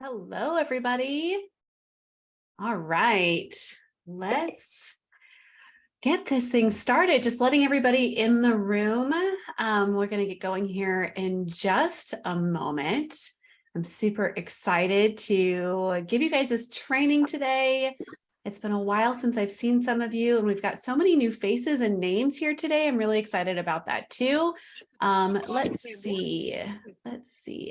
Hello, everybody. All right, let's get this thing started. Just letting everybody in the room. We're going to get going here in just a moment. I'm super excited to give you guys this training today. It's been a while since I've seen some of you, and we've got so many new faces and names here today. I'm really excited about that too. Let's see.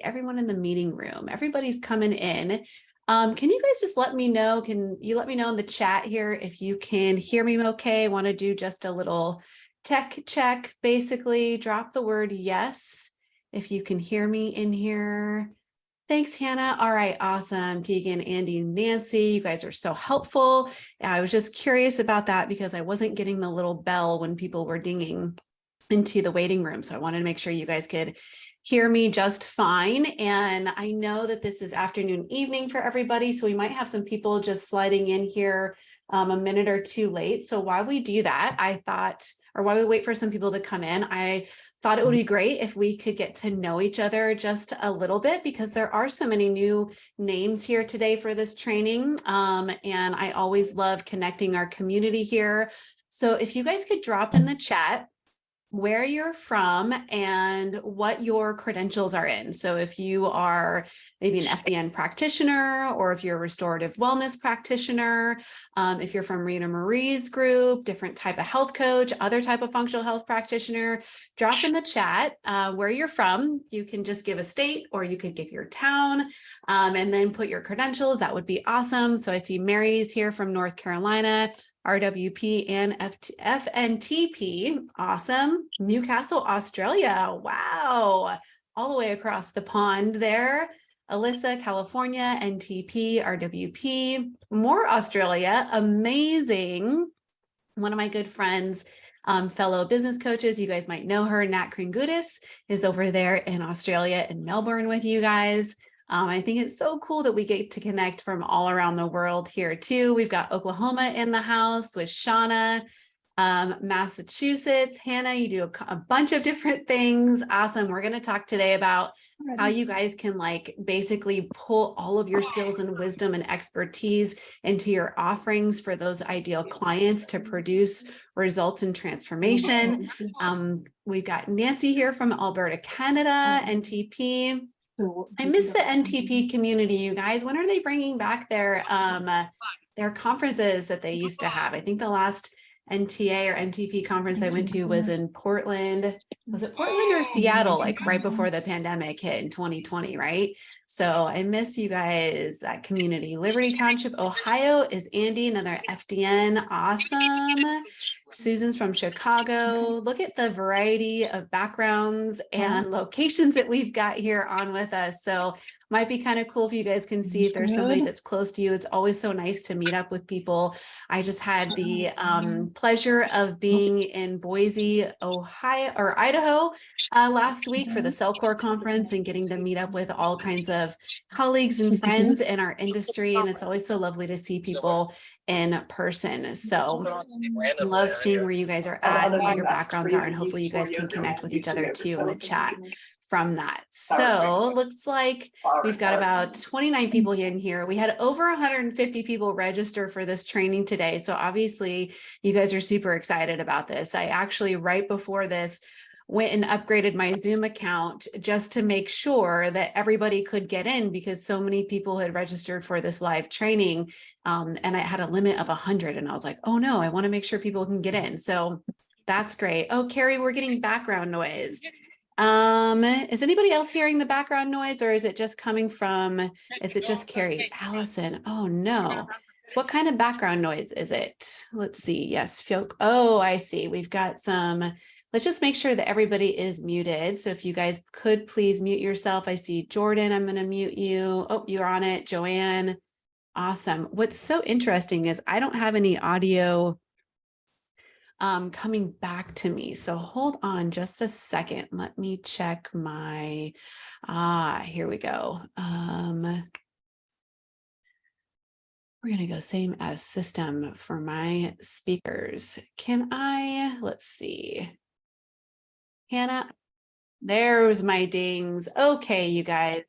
Everyone in the meeting room, everybody's coming in. Can you guys just let me know? Can you let me know in the chat here if you can hear me okay? I want to do just a little tech check, basically. Drop the word yes if you can hear me in here. Thanks, Hannah. All right, awesome. Tegan, Andy, Nancy, you guys are so helpful. I was just curious about that because I wasn't getting the little bell when people were dinging into the waiting room. So I wanted to make sure you guys could hear me just fine. And I know that this is afternoon, evening for everybody. So we might have some people just sliding in here a minute or two late. So while we do that, while we wait for some people to come in, I thought it would be great if we could get to know each other just a little bit because there are so many new names here today for this training. And I always love connecting our community here. So if you guys could drop in the chat where you're from and what your credentials are in. So if you are maybe an FDN practitioner, or if you're a restorative wellness practitioner, if you're from Rita Marie's group, different type of health coach, other type of functional health practitioner, drop in the chat where you're from. You can just give a state or you could give your town and then put your credentials. That would be awesome. So I see Mary's here from North Carolina. RWP and FNTP. Awesome. Newcastle, Australia. Wow. All the way across the pond there. Alyssa, California, NTP, RWP. More Australia. Amazing. One of my good friends, fellow business coaches, you guys might know her, Nat Kringoudis, is over there in Australia in Melbourne with you guys. I think it's so cool that we get to connect from all around the world here too. We've got Oklahoma in the house with Shauna, Massachusetts. Hannah, you do a bunch of different things. Awesome. We're going to talk today about how you guys can basically pull all of your skills and wisdom and expertise into your offerings for those ideal clients to produce results and transformation. We've got Nancy here from Alberta, Canada, NTP. I miss the NTP community, you guys. When are they bringing back their conferences that they used to have? I think the last NTA or NTP conference I went to was in Portland. Was it Portland or Seattle? Right before the pandemic hit in 2020, right? So I miss you guys, that community. Liberty Township, Ohio is Andy, another FDN. Awesome. Susan's from Chicago. Look at the variety of backgrounds and locations that we've got here on with us. So might be kind of cool if you guys can see if there's somebody that's close to you. It's always so nice to meet up with people. I just had the pleasure of being in Boise, Idaho last week for the CellCore conference and getting to meet up with all kinds of colleagues and friends in our industry. And it's always so lovely to see people in person. So love seeing where you guys are at and what your backgrounds are, and hopefully you guys can connect with each other too in the chat from that. So looks like we've got about 29 people in here. We had over 150 people register for this training today. So obviously you guys are super excited about this. I actually, right before this, went and upgraded my Zoom account just to make sure that everybody could get in because so many people had registered for this live training. And I had a limit of 100 and I was like, oh no, I want to make sure people can get in. So that's great. Oh, Carrie, we're getting background noise. Is anybody else hearing the background noise, or is it just coming from, is it just Carrie? Allison, oh no. What kind of background noise is it? Let's see. Yes, oh, I see. We've got some, let's just make sure that everybody is muted. So if you guys could please mute yourself. I see Jordan, I'm going to mute you. Oh, you're on it. Joanne. Awesome. What's so interesting is I don't have any audio coming back to me. So hold on just a second. Let me check my, here we go. We're going to go same as system for my speakers. Can I, let's see. Hannah, There's my dings. Okay, you guys.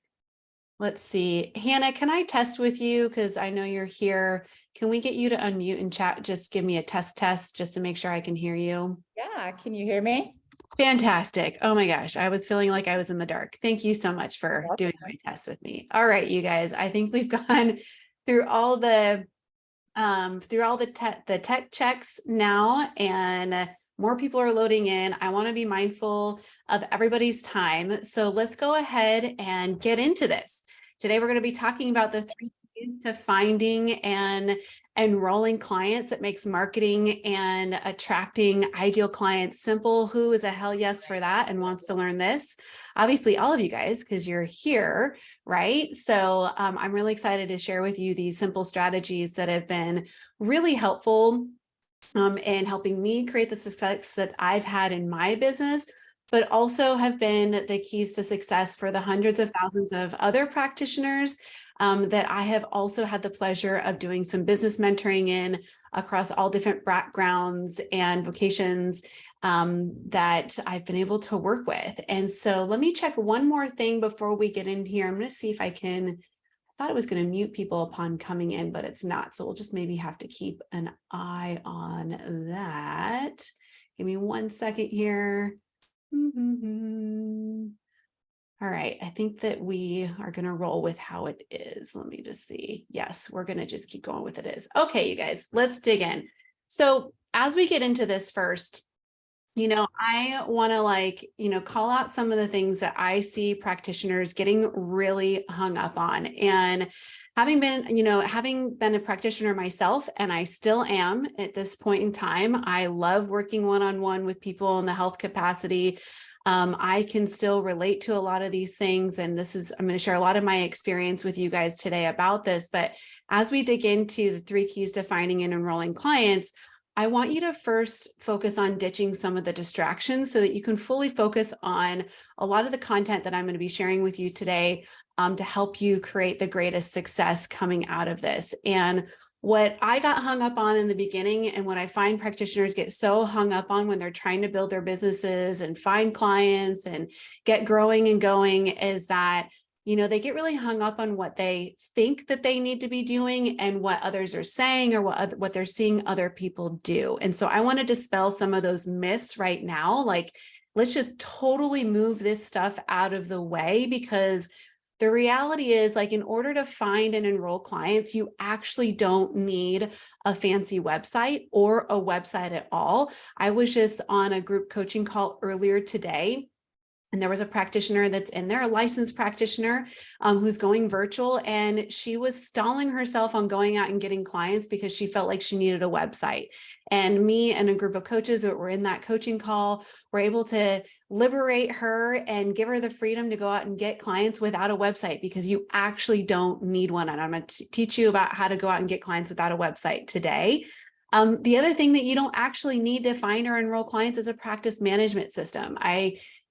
Let's see. Hannah, can I test with you? Because I know you're here. Can we get you to unmute and chat? Just give me a test just to make sure I can hear you. Yeah, can you hear me? Fantastic. Oh my gosh. I was feeling like I was in the dark. Thank you so much for doing my test with me. All right, you guys. I think we've gone through all the the tech checks now, and more people are loading in. I want to be mindful of everybody's time. So let's go ahead and get into this. Today, we're going to be talking about the 3 keys to finding and enrolling clients that makes marketing and attracting ideal clients simple. Who is a hell yes for that and wants to learn this? Obviously, all of you guys, because you're here, right? So I'm really excited to share with you these simple strategies that have been really helpful in helping me create the success that I've had in my business, but also have been the keys to success for the hundreds of thousands of other practitioners that I have also had the pleasure of doing some business mentoring in across all different backgrounds and vocations that I've been able to work with. And so let me check one more thing before we get in here. I'm going to see if I can. I thought it was going to mute people upon coming in, but it's not. So we'll just maybe have to keep an eye on that. Give me 1 second here. All right, I think that we are going to roll with how it is. Let me just see. Yes, we're going to just keep going with it is. Okay, you guys, let's dig in. So as we get into this first, I want to call out some of the things that I see practitioners getting really hung up on. And having been a practitioner myself, and I still am at this point in time, I love working one-on-one with people in the health capacity. I can still relate to a lot of these things. And I'm going to share a lot of my experience with you guys today about this. But as we dig into the 3 keys to finding and enrolling clients, I want you to first focus on ditching some of the distractions so that you can fully focus on a lot of the content that I'm going to be sharing with you today to help you create the greatest success coming out of this. And what I got hung up on in the beginning, and what I find practitioners get so hung up on when they're trying to build their businesses and find clients and get growing and going, is that they get really hung up on what they think that they need to be doing and what others are saying or what they're seeing other people do. And so I want to dispel some of those myths right now. Like, let's just totally move this stuff out of the way, because the reality is, like, in order to find and enroll clients, you actually don't need a fancy website or a website at all. I was just on a group coaching call earlier today, and there was a practitioner that's in there, a licensed practitioner who's going virtual, and she was stalling herself on going out and getting clients because she felt like she needed a website. And me and a group of coaches that were in that coaching call were able to liberate her and give her the freedom to go out and get clients without a website, because you actually don't need one. And I'm going to teach you about how to go out and get clients without a website today. The other thing that you don't actually need to find or enroll clients is a practice management system.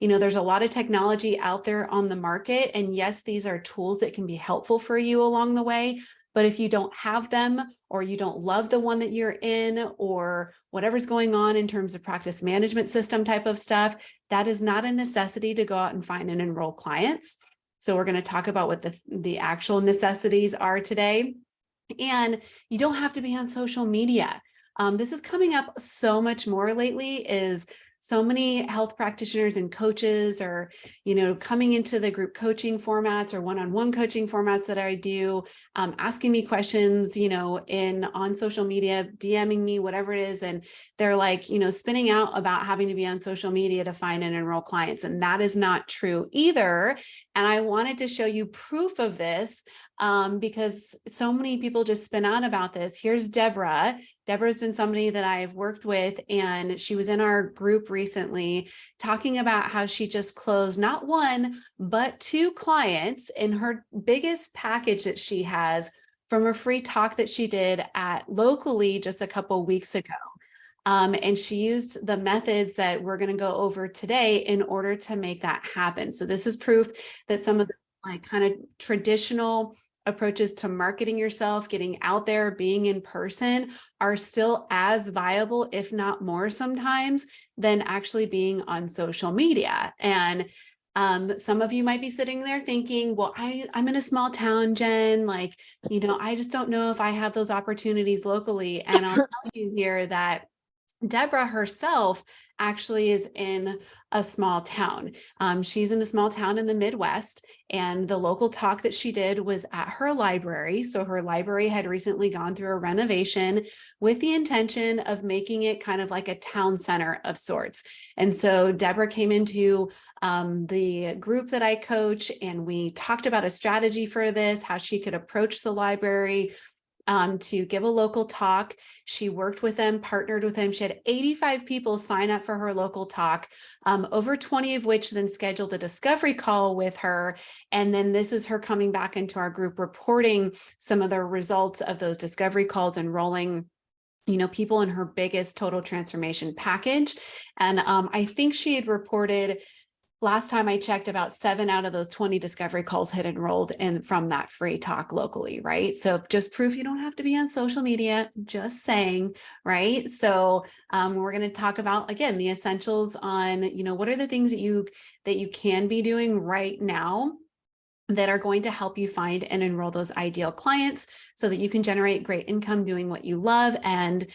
There's a lot of technology out there on the market, and yes, these are tools that can be helpful for you along the way. But if you don't have them, or you don't love the one that you're in, or whatever's going on in terms of practice management system type of stuff, that is not a necessity to go out and find and enroll clients. So we're going to talk about what the actual necessities are today. And you don't have to be on social media. This is coming up so much more lately, is so many health practitioners and coaches are, coming into the group coaching formats or one-on-one coaching formats that I do, asking me questions, on social media, DMing me, whatever it is. And they're like, spinning out about having to be on social media to find and enroll clients. And that is not true either. And I wanted to show you proof of this because so many people just spin out about this. Here's Deborah. Deborah's been somebody that I've worked with, and she was in our group recently talking about how she just closed not 1, but 2 clients in her biggest package that she has from a free talk that she did at locally just a couple of weeks ago. And she used the methods that we're going to go over today in order to make that happen. So this is proof that some of the kind of traditional approaches to marketing yourself, getting out there, being in person, are still as viable, if not more sometimes, than actually being on social media. And Some of you might be sitting there thinking, well, I'm in a small town, Jen, like, I just don't know if I have those opportunities locally. And I'll tell you here that Deborah herself actually is in a small town. She's in a small town in the Midwest, and the local talk that she did was at her library. So her library had recently gone through a renovation with the intention of making it kind of like a town center of sorts. And so Deborah came into the group that I coach, and we talked about a strategy for this, how she could approach the library to give a local talk. She worked with them, partnered with them. She had 85 people sign up for her local talk, over 20 of which then scheduled a discovery call with her. And then this is her coming back into our group, reporting some of the results of those discovery calls, enrolling people in her biggest total transformation package. And I think she had reported, last time I checked, about 7 out of those 20 discovery calls had enrolled in from that free talk locally, right? So just proof you don't have to be on social media, just saying, right? So we're going to talk about, again, the essentials on, what are the things that you can be doing right now that are going to help you find and enroll those ideal clients so that you can generate great income doing what you love and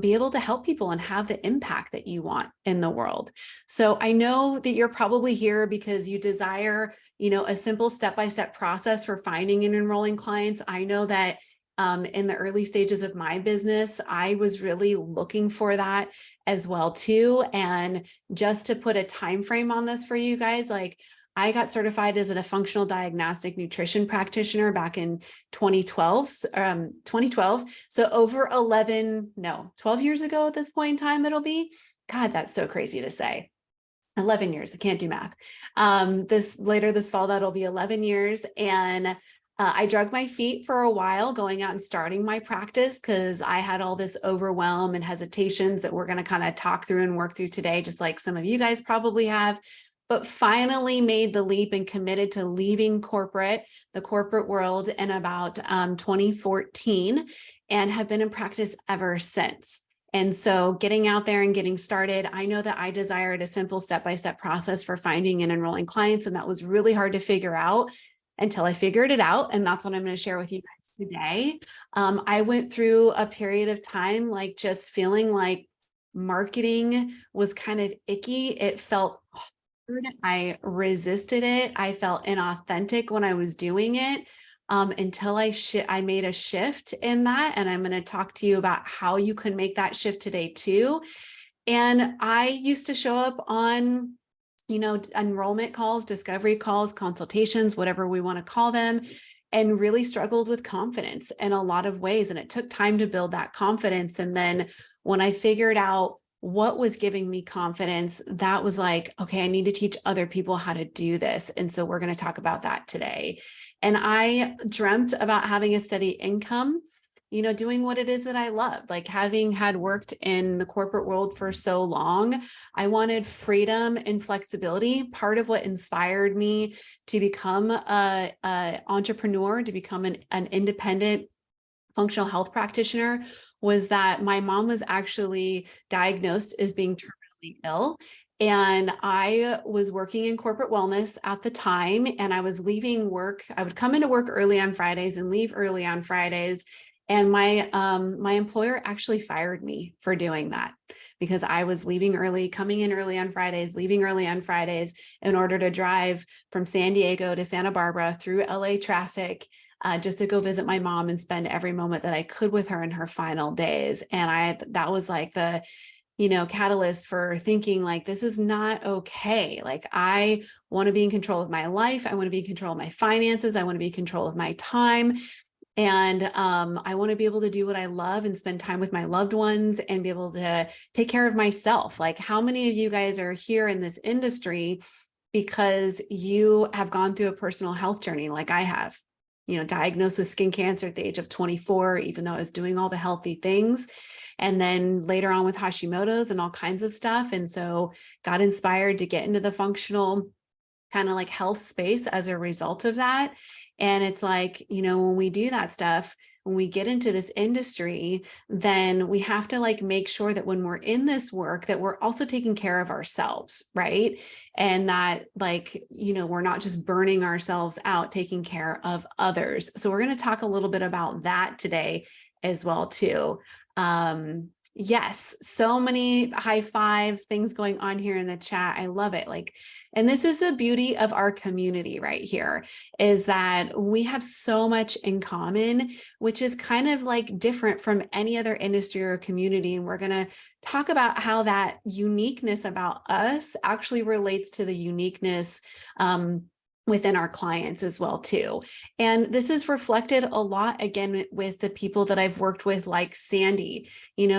be able to help people and have the impact that you want in the world. So I know that you're probably here because you desire, a simple step-by-step process for finding and enrolling clients. I know that in the early stages of my business, I was really looking for that as well too. And just to put a time frame on this for you guys, like, I got certified as a functional diagnostic nutrition practitioner back in 2012. So over 12 years ago at this point in time, it'll be. God, that's so crazy to say. 11 years. I can't do math. This fall, that'll be 11 years. And I drug my feet for a while going out and starting my practice because I had all this overwhelm and hesitations that we're going to kind of talk through and work through today, just like some of you guys probably have. But finally made the leap and committed to leaving the corporate world in about 2014, and have been in practice ever since. And so getting out there and getting started, I know that I desired a simple step-by-step process for finding and enrolling clients, and that was really hard to figure out until I figured it out. And that's what I'm going to share with you guys today. I went through a period of time, like just feeling like marketing was kind of icky. It felt hard. I resisted it. I felt inauthentic when I was doing it. Until I made a shift in that. And I'm going to talk to you about how you can make that shift today too. And I used to show up on, enrollment calls, discovery calls, consultations, whatever we want to call them, and really struggled with confidence in a lot of ways. And it took time to build that confidence. And then when I figured out what was giving me confidence, that was like, okay, I need to teach other people how to do this. And so we're going to talk about that today. And I dreamt about having a steady income, doing what it is that I love. Like, having had worked in the corporate world for so long, I wanted freedom and flexibility. Part of what inspired me to become an entrepreneur, to become an independent functional health practitioner, was that my mom was actually diagnosed as being terminally ill. And I was working in corporate wellness at the time, and I was leaving work. I would come into work early on Fridays and leave early on Fridays. And my employer actually fired me for doing that because I was leaving early, coming in early on Fridays, leaving early on Fridays in order to drive from San Diego to Santa Barbara through LA traffic, just to go visit my mom and spend every moment that I could with her in her final days. And that was like the catalyst for thinking, like, this is not okay. Like, I want to be in control of my life. I want to be in control of my finances. I want to be in control of my time. And I want to be able to do what I love and spend time with my loved ones and be able to take care of myself. Like, how many of you guys are here in this industry because you have gone through a personal health journey like I have? Diagnosed with skin cancer at the age of 24, even though I was doing all the healthy things. And then later on with Hashimoto's and all kinds of stuff. And so got inspired to get into the functional kind of like health space as a result of that. And it's like, when we do that stuff, when we get into this industry, then we have to like make sure that when we're in this work, that we're also taking care of ourselves, right? And that like, we're not just burning ourselves out, taking care of others. So we're going to talk a little bit about that today as well too. Yes, so many high fives, things going on here in the chat. I love it. Like, and this is the beauty of our community right here, is that we have so much in common, which is kind of like different from any other industry or community. And we're going to talk about how that uniqueness about us actually relates to the uniqueness within our clients as well too. And this is reflected a lot again with the people that I've worked with, like Sandy.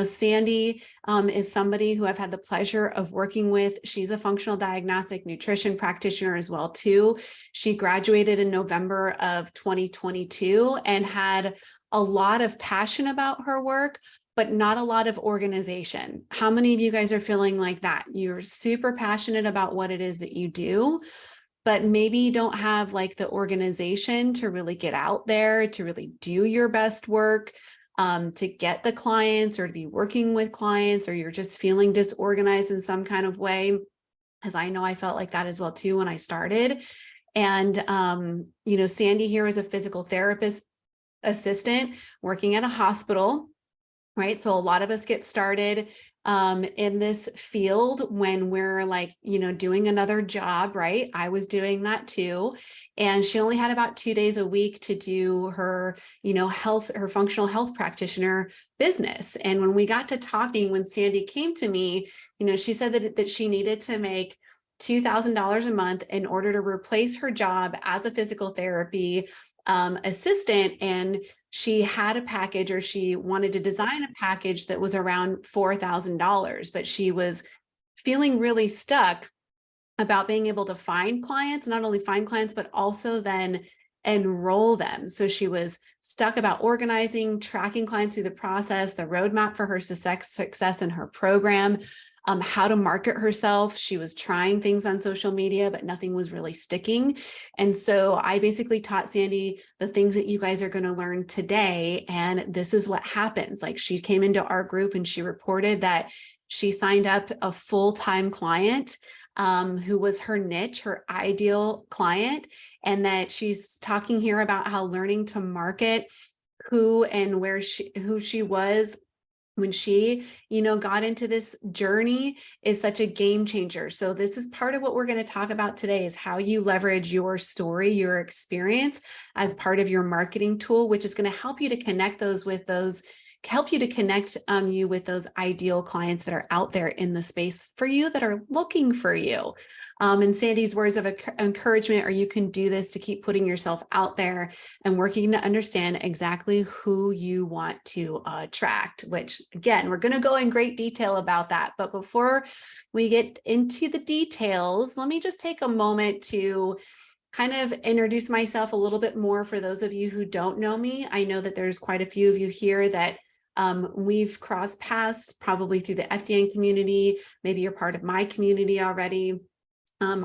Sandy is somebody who I've had the pleasure of working with. She's a functional diagnostic nutrition practitioner as well too. She graduated in November of 2022 and had a lot of passion about her work, but not a lot of organization. How many of you guys are feeling like that? You're super passionate about what it is that you do, but maybe you don't have like the organization to really get out there, to really do your best work, to get the clients or to be working with clients, or you're just feeling disorganized in some kind of way. As I know, I felt like that as well too when I started. And, Sandy here is a physical therapist assistant working at a hospital, right? So a lot of us get started in this field when we're like, doing another job, right? I was doing that too. And she only had about 2 days a week to do her, her functional health practitioner business. And when we got to talking, when Sandy came to me, she said that she needed to make $2,000 a month in order to replace her job as a physical therapy assistant. And she had a package, or she wanted to design a package that was around $4,000, but she was feeling really stuck about being able to find clients, not only find clients, but also then enroll them. So she was stuck about organizing, tracking clients through the process, the roadmap for her success in her program, how to market herself. She was trying things on social media, but nothing was really sticking. And so I basically taught Sandy the things that you guys are going to learn today. And this is what happens. Like, she came into our group and she reported that she signed up a full-time client who was her niche, her ideal client, and that she's talking here about how learning to market who she was when she, got into this journey is such a game changer. So this is part of what we're going to talk about today, is how you leverage your story, your experience as part of your marketing tool, which is going to help you to connect you with those ideal clients that are out there in the space for you, that are looking for you. And Sandy's words of encouragement are, you can do this, to keep putting yourself out there and working to understand exactly who you want to attract, which again, we're going to go in great detail about that. But before we get into the details, let me just take a moment to kind of introduce myself a little bit more for those of you who don't know me. I know that there's quite a few of you here that we've crossed paths probably through the FDN community. Maybe you're part of my community already,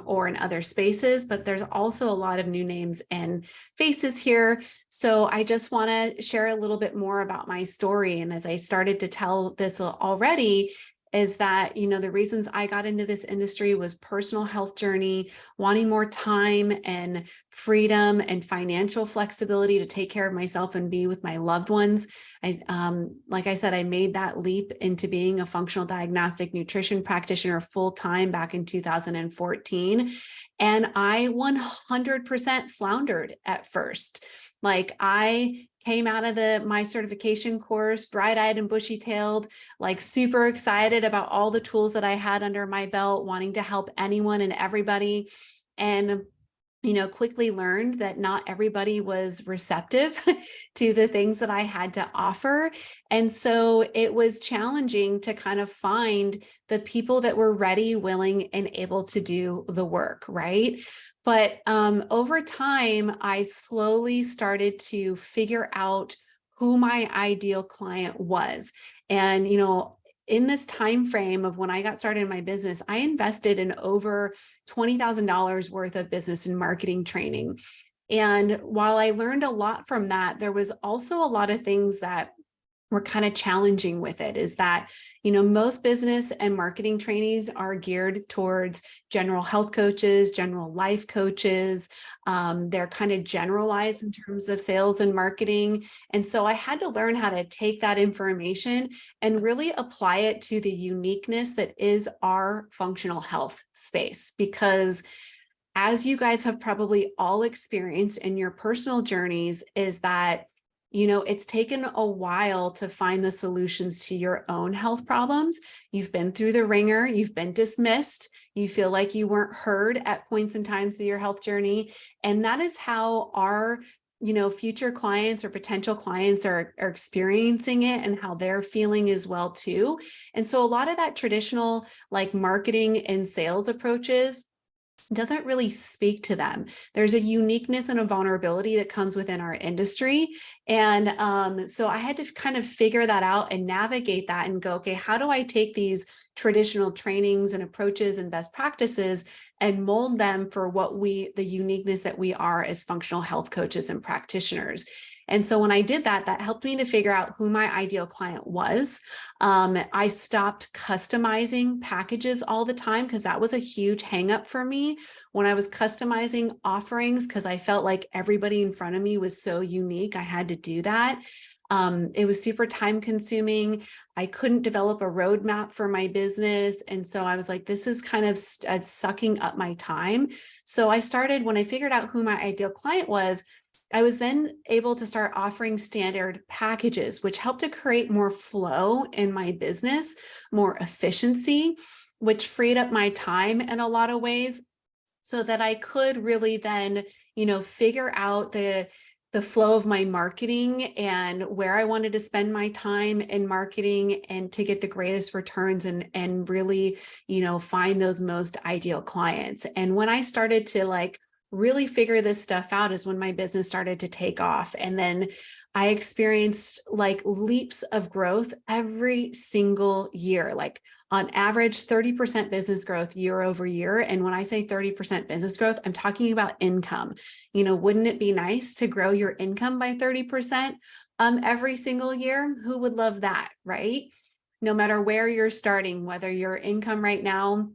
or in other spaces, but there's also a lot of new names and faces here. So I just want to share a little bit more about my story. And as I started to tell this already, is that, the reasons I got into this industry was personal health journey, wanting more time and freedom and financial flexibility to take care of myself and be with my loved ones. Like I said, I made that leap into being a functional diagnostic nutrition practitioner full-time back in 2014. And I 100% floundered at first. Like, I came out of my certification course, bright-eyed and bushy-tailed, like super excited about all the tools that I had under my belt, wanting to help anyone and everybody. And quickly learned that not everybody was receptive to the things that I had to offer. And so it was challenging to kind of find the people that were ready, willing, and able to do the work, right? But over time, I slowly started to figure out who my ideal client was. And, in this time frame of when I got started in my business, I invested in over $20,000 worth of business and marketing training. And while I learned a lot from that, there was also a lot of things that were kind of challenging with it. Is that, most business and marketing trainees are geared towards general health coaches, general life coaches. They're kind of generalized in terms of sales and marketing. And so I had to learn how to take that information and really apply it to the uniqueness that is our functional health space. Because as you guys have probably all experienced in your personal journeys, is that it's taken a while to find the solutions to your own health problems. You've been through the ringer, you've been dismissed, you feel like you weren't heard at points and times of your health journey. And that is how our future clients or potential clients are experiencing it, and how they're feeling as well too. And so a lot of that traditional like marketing and sales approaches doesn't really speak to them. There's a uniqueness and a vulnerability that comes within our industry. And so I had to kind of figure that out and navigate that and go, okay, how do I take these traditional trainings and approaches and best practices and mold them for the uniqueness that we are as functional health coaches and practitioners? And so when I did that, that helped me to figure out who my ideal client was. I stopped customizing packages all the time, because that was a huge hangup for me when I was customizing offerings, because I felt like everybody in front of me was so unique. I had to do that. It was super time consuming. I couldn't develop a roadmap for my business. And so I was like, this is kind of sucking up my time. So when I figured out who my ideal client was, I was then able to start offering standard packages, which helped to create more flow in my business, more efficiency, which freed up my time in a lot of ways, so that I could really then, figure out the flow of my marketing and where I wanted to spend my time in marketing, and to get the greatest returns and really, find those most ideal clients. And when I started to really figure this stuff out is when my business started to take off. And then I experienced leaps of growth every single year, on average 30% business growth year over year. And when I say 30% business growth, I'm talking about income. Wouldn't it be nice to grow your income by 30% every single year? Who would love that, right? No matter where you're starting, whether your income right now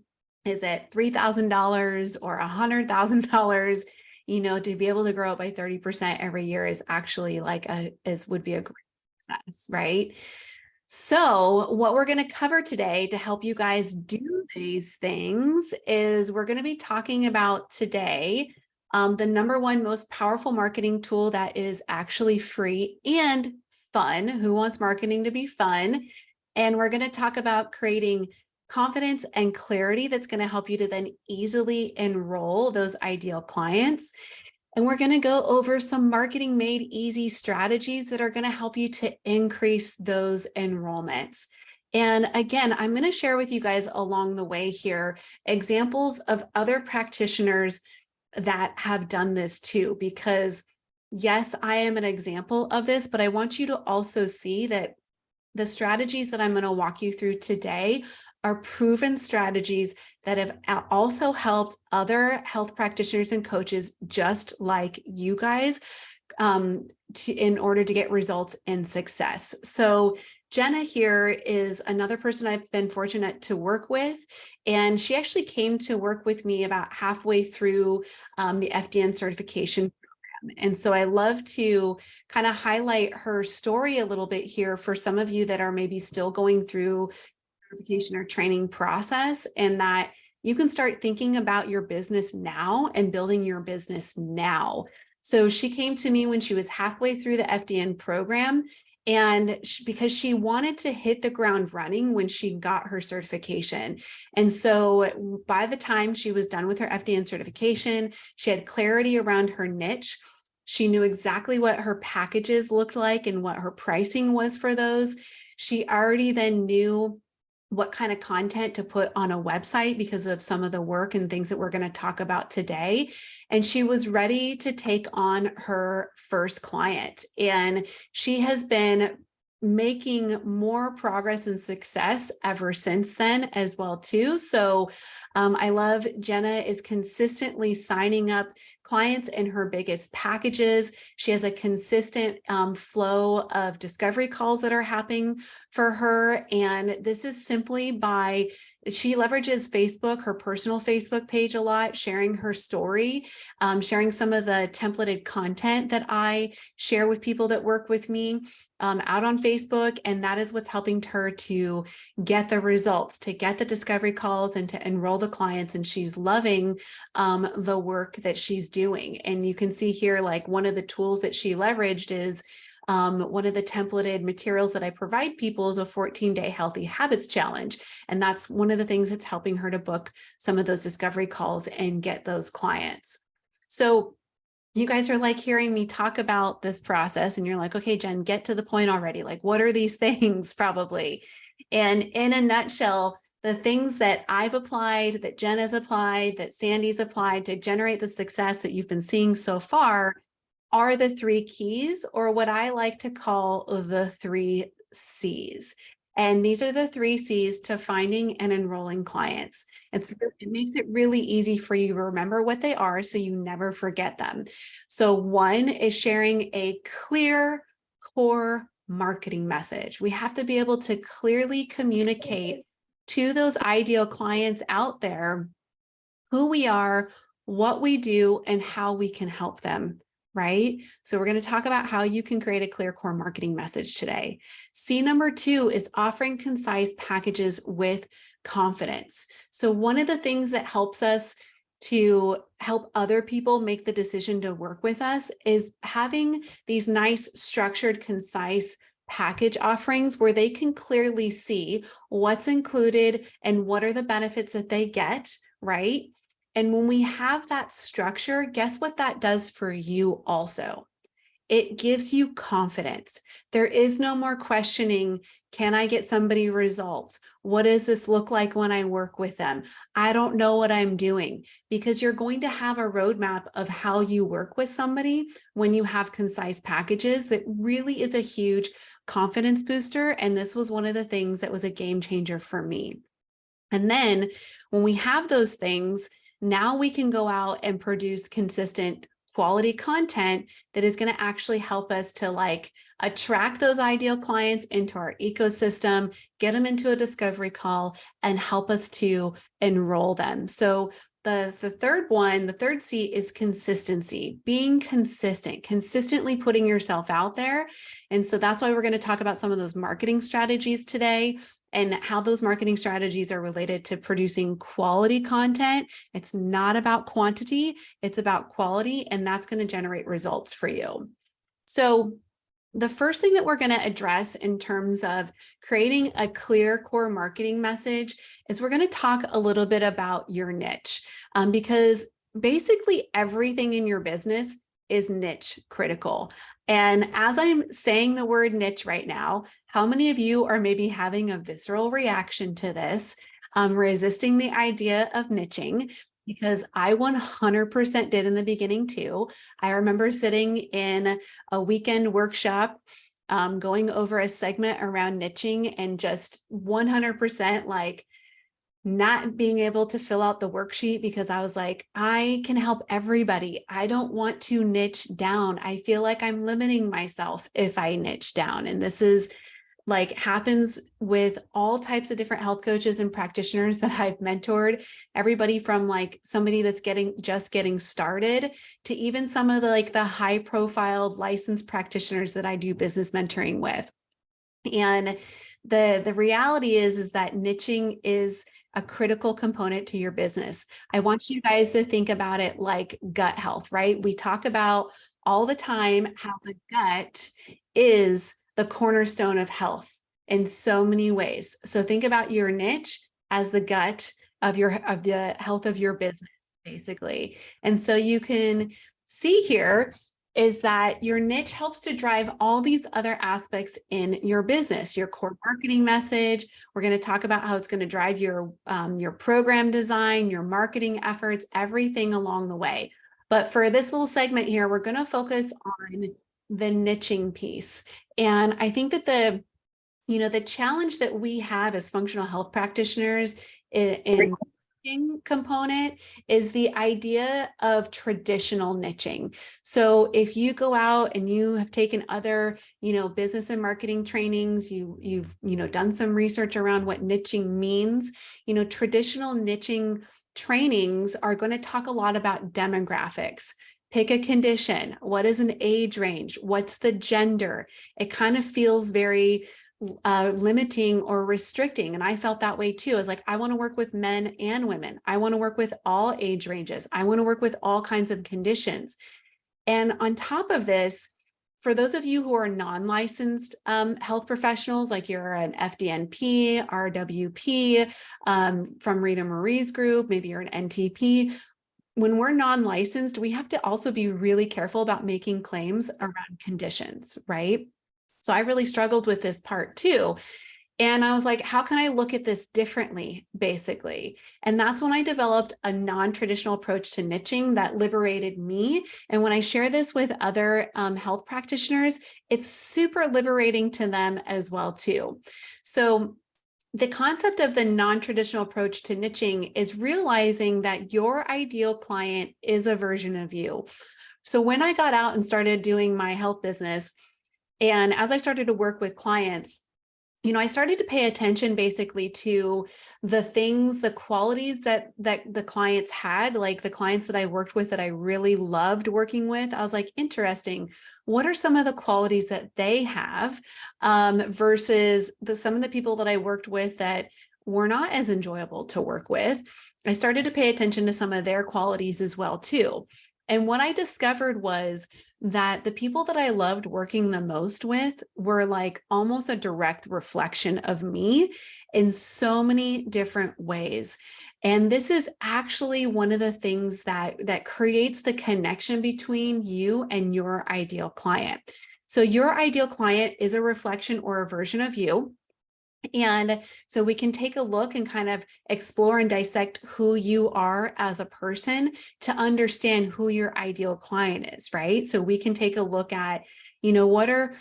is it $3,000 or $100,000, to be able to grow it by 30% every year is actually would be a great success, right? So what we're going to cover today to help you guys do these things is we're going to be talking about today the number one most powerful marketing tool that is actually free and fun. Who wants marketing to be fun? And we're going to talk about creating confidence and clarity that's going to help you to then easily enroll those ideal clients. And we're going to go over some marketing made easy strategies that are going to help you to increase those enrollments. And again, I'm going to share with you guys along the way here examples of other practitioners that have done this too, because yes, I am an example of this, but I want you to also see that the strategies that I'm going to walk you through today are proven strategies that have also helped other health practitioners and coaches just like you guys in order to get results and success. So Jenna here is another person I've been fortunate to work with, and she actually came to work with me about halfway through the FDN certification. And so I love to kind of highlight her story a little bit here for some of you that are maybe still going through certification or training process, and that you can start thinking about your business now and building your business now. So she came to me when she was halfway through the FDN program, and because she wanted to hit the ground running when she got her certification. And so by the time she was done with her FDN certification, she had clarity around her niche. She knew exactly what her packages looked like and what her pricing was for those. She already then knew what kind of content to put on a website because of some of the work and things that we're going to talk about today. And she was ready to take on her first client. And she has been making more progress and success ever since then as well too. So I love Jenna is consistently signing up clients in her biggest packages. She has a consistent flow of discovery calls that are happening for her. And this is simply by, she leverages Facebook, her personal Facebook page a lot, sharing her story, sharing some of the templated content that I share with people that work with me out on Facebook. And that is what's helping her to get the results, to get the discovery calls and to enroll the clients. And she's loving the work that she's doing. And you can see here, like one of the tools that she leveraged is one of the templated materials that I provide people is a 14-day healthy habits challenge. And that's one of the things that's helping her to book some of those discovery calls and get those clients. So you guys are like hearing me talk about this process and you're like, okay, Jen, get to the point already. Like, what are these things probably? And in a nutshell, the things that I've applied, that Jen has applied, that Sandy's applied to generate the success that you've been seeing so far are the 3 keys, or what I like to call the 3 C's. And these are the 3 C's to finding and enrolling clients. It makes it really easy for you to remember what they are so you never forget them. So 1 is sharing a clear core marketing message. We have to be able to clearly communicate to those ideal clients out there who we are, what we do, and how we can help them. Right? So we're going to talk about how you can create a clear core marketing message today. C number 2 is offering concise packages with confidence. So one of the things that helps us to help other people make the decision to work with us is having these nice, structured, concise package offerings where they can clearly see what's included and what are the benefits that they get, right? And when we have that structure, guess what that does for you also? It gives you confidence. There is no more questioning, can I get somebody results? What does this look like when I work with them? I don't know what I'm doing, because you're going to have a roadmap of how you work with somebody when you have concise packages. That really is a huge confidence booster. And this was one of the things that was a game changer for me. And then when we have those things, now we can go out and produce consistent quality content that is going to actually help us to like attract those ideal clients into our ecosystem, get them into a discovery call, and help us to enroll them. So the third one, the third C is consistency, being consistent, consistently putting yourself out there. And so that's why we're going to talk about some of those marketing strategies today and how those marketing strategies are related to producing quality content. It's not about quantity, it's about quality, and that's going to generate results for you. So the first thing that we're going to address in terms of creating a clear core marketing message is we're going to talk a little bit about your niche, because basically everything in your business is niche critical. And as I'm saying the word niche right now, how many of you are maybe having a visceral reaction to this, resisting the idea of niching? Because I 100% did in the beginning too. I remember sitting in a weekend workshop, going over a segment around niching and just 100% like not being able to fill out the worksheet because I was like, I can help everybody. I don't want to niche down. I feel like I'm limiting myself if I niche down. And this is like happens with all types of different health coaches and practitioners that I've mentored, everybody from like somebody that's just getting started to even some of the like the high profile licensed practitioners that I do business mentoring with. And the reality is that niching is a critical component to your business. I want you guys to think about it like gut health, right? We talk about all the time how the gut is the cornerstone of health in so many ways. So think about your niche as the gut of the health of your business, basically. And so you can see here is that your niche helps to drive all these other aspects in your business, your core marketing message. We're going to talk about how it's going to drive your program design, your marketing efforts, everything along the way. But for this little segment here, we're going to focus on the niching piece. And I think that the challenge that we have as functional health practitioners in component is the idea of traditional niching. So if you go out and you have taken other, business and marketing trainings, you've done some research around what niching means, traditional niching trainings are going to talk a lot about demographics. Pick a condition. What is an age range? What's the gender? It kind of feels very limiting or restricting. And I felt that way too. I was like, I want to work with men and women. I want to work with all age ranges. I want to work with all kinds of conditions. And on top of this, for those of you who are non-licensed health professionals, like you're an FDNP, RWP, from Rita Marie's group, maybe you're an NTP, when we're non-licensed, we have to also be really careful about making claims around conditions, right? So I really struggled with this part too. And I was like, how can I look at this differently, basically? And that's when I developed a non-traditional approach to niching that liberated me. And when I share this with other health practitioners, it's super liberating to them as well too. So the concept of the non-traditional approach to niching is realizing that your ideal client is a version of you. So when I got out and started doing my health business, and as I started to work with clients, I started to pay attention basically to the things, the qualities that the clients had, like the clients that I worked with that I really loved working with. I was like, interesting. What are some of the qualities that they have versus some of the people that I worked with that were not as enjoyable to work with? I started to pay attention to some of their qualities as well too. And what I discovered was that the people that I loved working the most with were like almost a direct reflection of me in so many different ways. And this is actually one of the things that creates the connection between you and your ideal client. So your ideal client is a reflection or a version of you. And so we can take a look and kind of explore and dissect who you are as a person to understand who your ideal client is, right? So we can take a look at, what are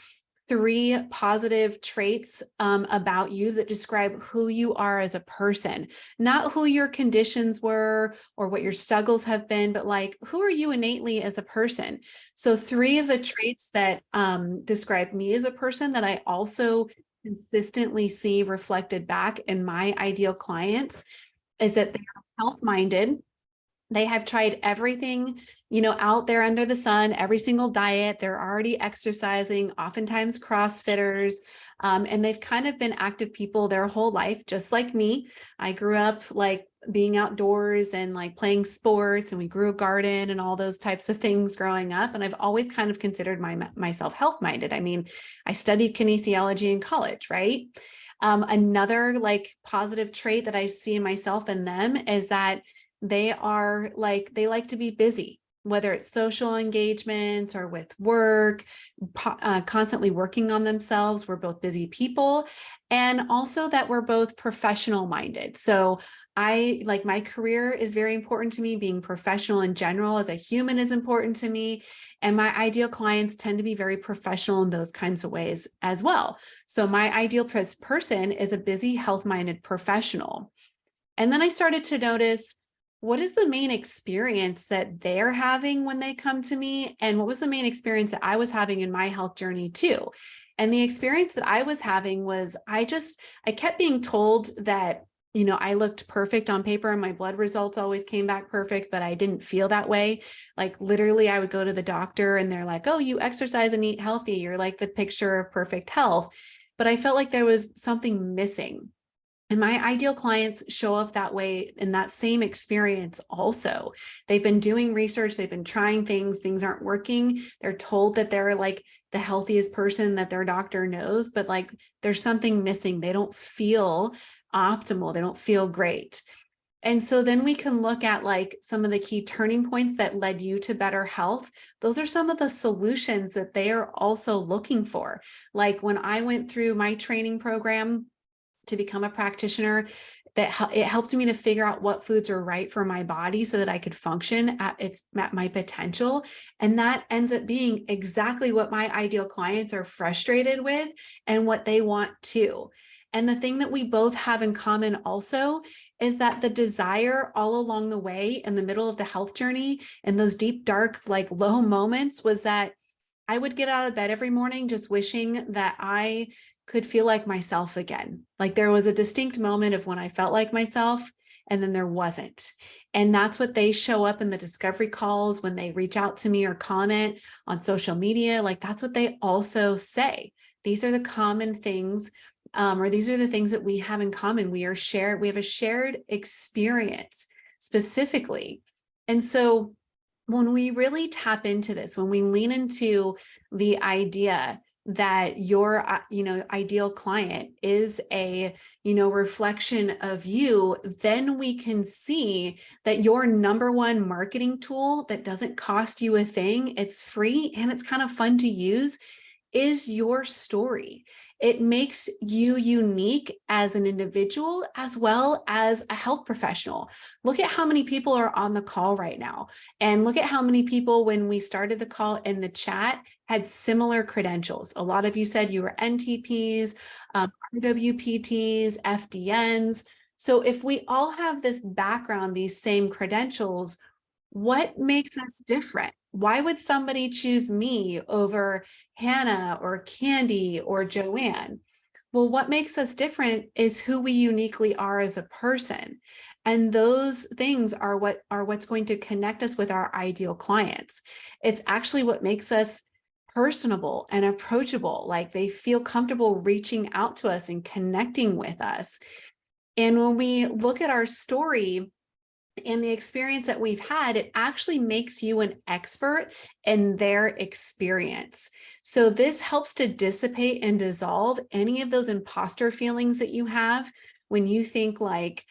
3 positive traits about you that describe who you are as a person, not who your conditions were or what your struggles have been, but like, who are you innately as a person? So 3 of the traits that describe me as a person that I also consistently see reflected back in my ideal clients is that they're health-minded. They have tried everything, out there under the sun, every single diet. They're already exercising, oftentimes CrossFitters, and they've kind of been active people their whole life, just like me. I grew up like being outdoors and like playing sports, and we grew a garden and all those types of things growing up. And I've always kind of considered myself health-minded. I mean, I studied kinesiology in college, right? Another like positive trait that I see in myself and them is that they like to be busy, whether it's social engagements or with work, constantly working on themselves. We're both busy people, and also that we're both professional minded. So my career is very important to me. Being professional in general as a human is important to me. And my ideal clients tend to be very professional in those kinds of ways as well. So my ideal person is a busy, health-minded professional. And then I started to notice, what is the main experience that they're having when they come to me? And what was the main experience that I was having in my health journey too? And the experience that I was having was I kept being told that, I looked perfect on paper and my blood results always came back perfect, but I didn't feel that way. Like literally I would go to the doctor and they're like, oh, you exercise and eat healthy. You're like the picture of perfect health. But I felt like there was something missing. And my ideal clients show up that way in that same experience also. They've been doing research, they've been trying things aren't working. They're told that they're like the healthiest person that their doctor knows, but like there's something missing. They don't feel optimal, they don't feel great. And so then we can look at like some of the key turning points that led you to better health. Those are some of the solutions that they are also looking for. Like when I went through my training program to become a practitioner, it helped me to figure out what foods are right for my body so that I could function at my potential. And that ends up being exactly what my ideal clients are frustrated with and what they want too. And the thing that we both have in common also is that the desire all along the way in the middle of the health journey and those deep, dark, like low moments was that I would get out of bed every morning just wishing that I could feel like myself again. Like there was a distinct moment of when I felt like myself and then there wasn't. And that's what they show up in the discovery calls when they reach out to me or comment on social media. Like that's what they also say. These are the common things, or these are the things that we have in common. We have a shared experience specifically. And so when we really tap into this, when we lean into the idea that your ideal client is a reflection of you, then we can see that your number one marketing tool that doesn't cost you a thing, it's free and it's kind of fun to use, is your story. It makes you unique as an individual as well as a health professional. Look at how many people are on the call right now. And look at how many people, when we started the call in the chat, had similar credentials. A lot of you said you were NTPs, RWPTs, FDNs. So if we all have this background, these same credentials, what makes us different? Why would somebody choose me over Hannah or Candy or Joanne? Well, what makes us different is who we uniquely are as a person. And those things are what's going to connect us with our ideal clients. It's actually what makes us personable and approachable. Like they feel comfortable reaching out to us and connecting with us. And when we look at our story, and the experience that we've had, it actually makes you an expert in their experience. So this helps to dissipate and dissolve any of those imposter feelings that you have when you think like,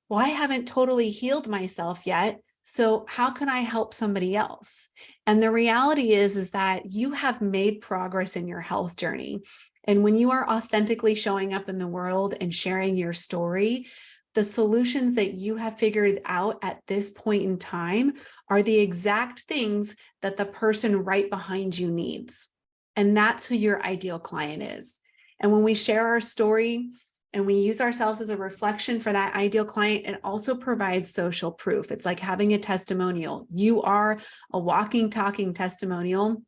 well, I haven't totally healed myself yet. So how can I help somebody else? And the reality is that you have made progress in your health journey. And when you are authentically showing up in the world and sharing your story, the solutions that you have figured out at this point in time are the exact things that the person right behind you needs. And that's who your ideal client is. And when we share our story and we use ourselves as a reflection for that ideal client, it also provides social proof. It's like having a testimonial. You are a walking, talking testimonial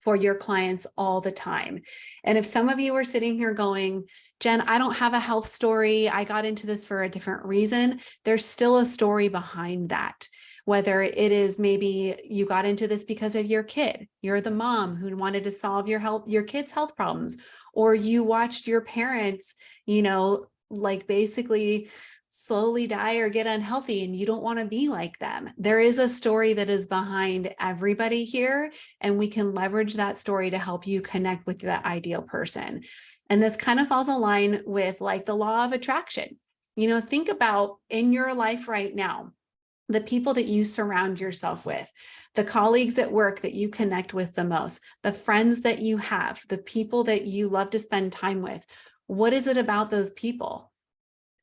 for your clients all the time. And if some of you are sitting here going, Jen, I don't have a health story, I got into this for a different reason, there's still a story behind that. Whether it is maybe you got into this because of your kid, you're the mom who wanted to solve your kids' health problems, or you watched your parents, like basically slowly die or get unhealthy and you don't want to be like them. There is a story that is behind everybody here, and we can leverage that story to help you connect with that ideal person. And this kind of falls in line with like the law of attraction. Think about in your life right now, the people that you surround yourself with, the colleagues at work that you connect with the most, the friends that you have, the people that you love to spend time with. What is it about those people?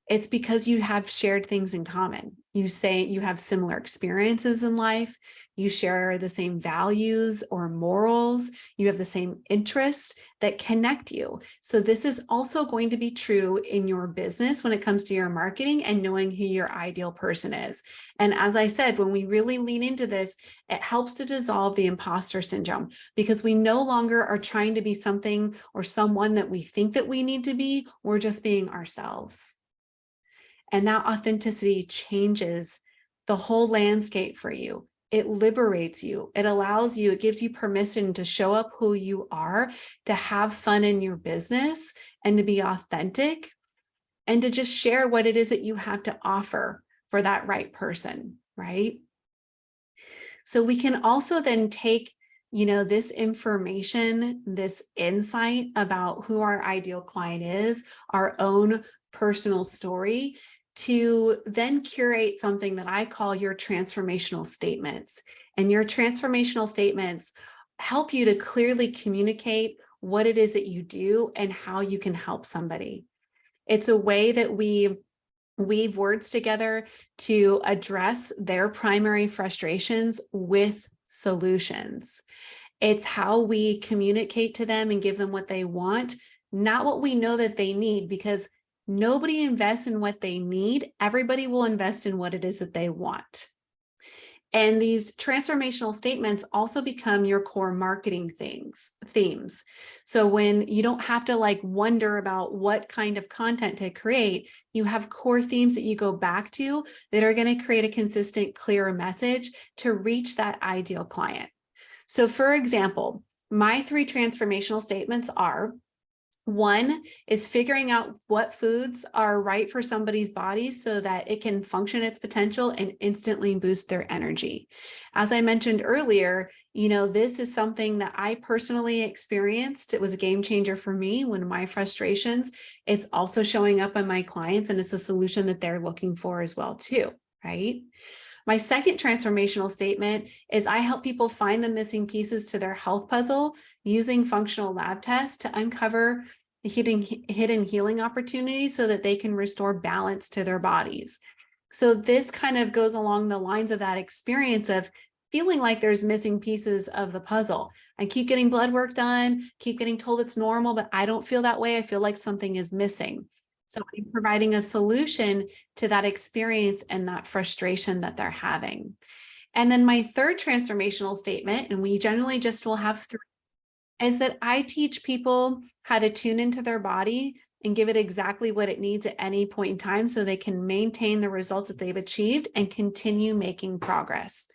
It's because you have shared things in common. You say you have similar experiences in life. You share the same values or morals. You have the same interests that connect you. So this is also going to be true in your business when it comes to your marketing and knowing who your ideal person is. And as I said, when we really lean into this, it helps to dissolve the imposter syndrome because we no longer are trying to be something or someone that we think that we need to be. We're just being ourselves. And that authenticity changes the whole landscape for you. It liberates you. It allows you, it gives you permission to show up who you are, to have fun in your business and to be authentic and to just share what it is that you have to offer for that right person, right? So we can also then take this information, this insight about who our ideal client is, our own personal story, to then curate something that I call your transformational statements. And your transformational statements help you to clearly communicate what it is that you do and how you can help somebody. It's a way that we weave words together to address their primary frustrations with solutions. It's how we communicate to them and give them what they want, not what we know that they need, because nobody invests in what they need. Everybody will invest in what it is that they want. And these transformational statements also become your core marketing themes. So when you don't have to like wonder about what kind of content to create, you have core themes that you go back to that are going to create a consistent, clear message to reach that ideal client. So for example, my 3 transformational statements are: 1 is figuring out what foods are right for somebody's body so that it can function its potential and instantly boost their energy. As I mentioned earlier, this is something that I personally experienced. It was a game changer for me when my frustrations, it's also showing up on my clients, and it's a solution that they're looking for as well too, right? My second transformational statement is I help people find the missing pieces to their health puzzle using functional lab tests to uncover hidden healing opportunities so that they can restore balance to their bodies. So this kind of goes along the lines of that experience of feeling like there's missing pieces of the puzzle. I keep getting blood work done, keep getting told it's normal, but I don't feel that way. I feel like something is missing. So I'm providing a solution to that experience and that frustration that they're having. And then my third transformational statement, and we generally just will have 3, is that I teach people how to tune into their body and give it exactly what it needs at any point in time so they can maintain the results that they've achieved and continue making progress.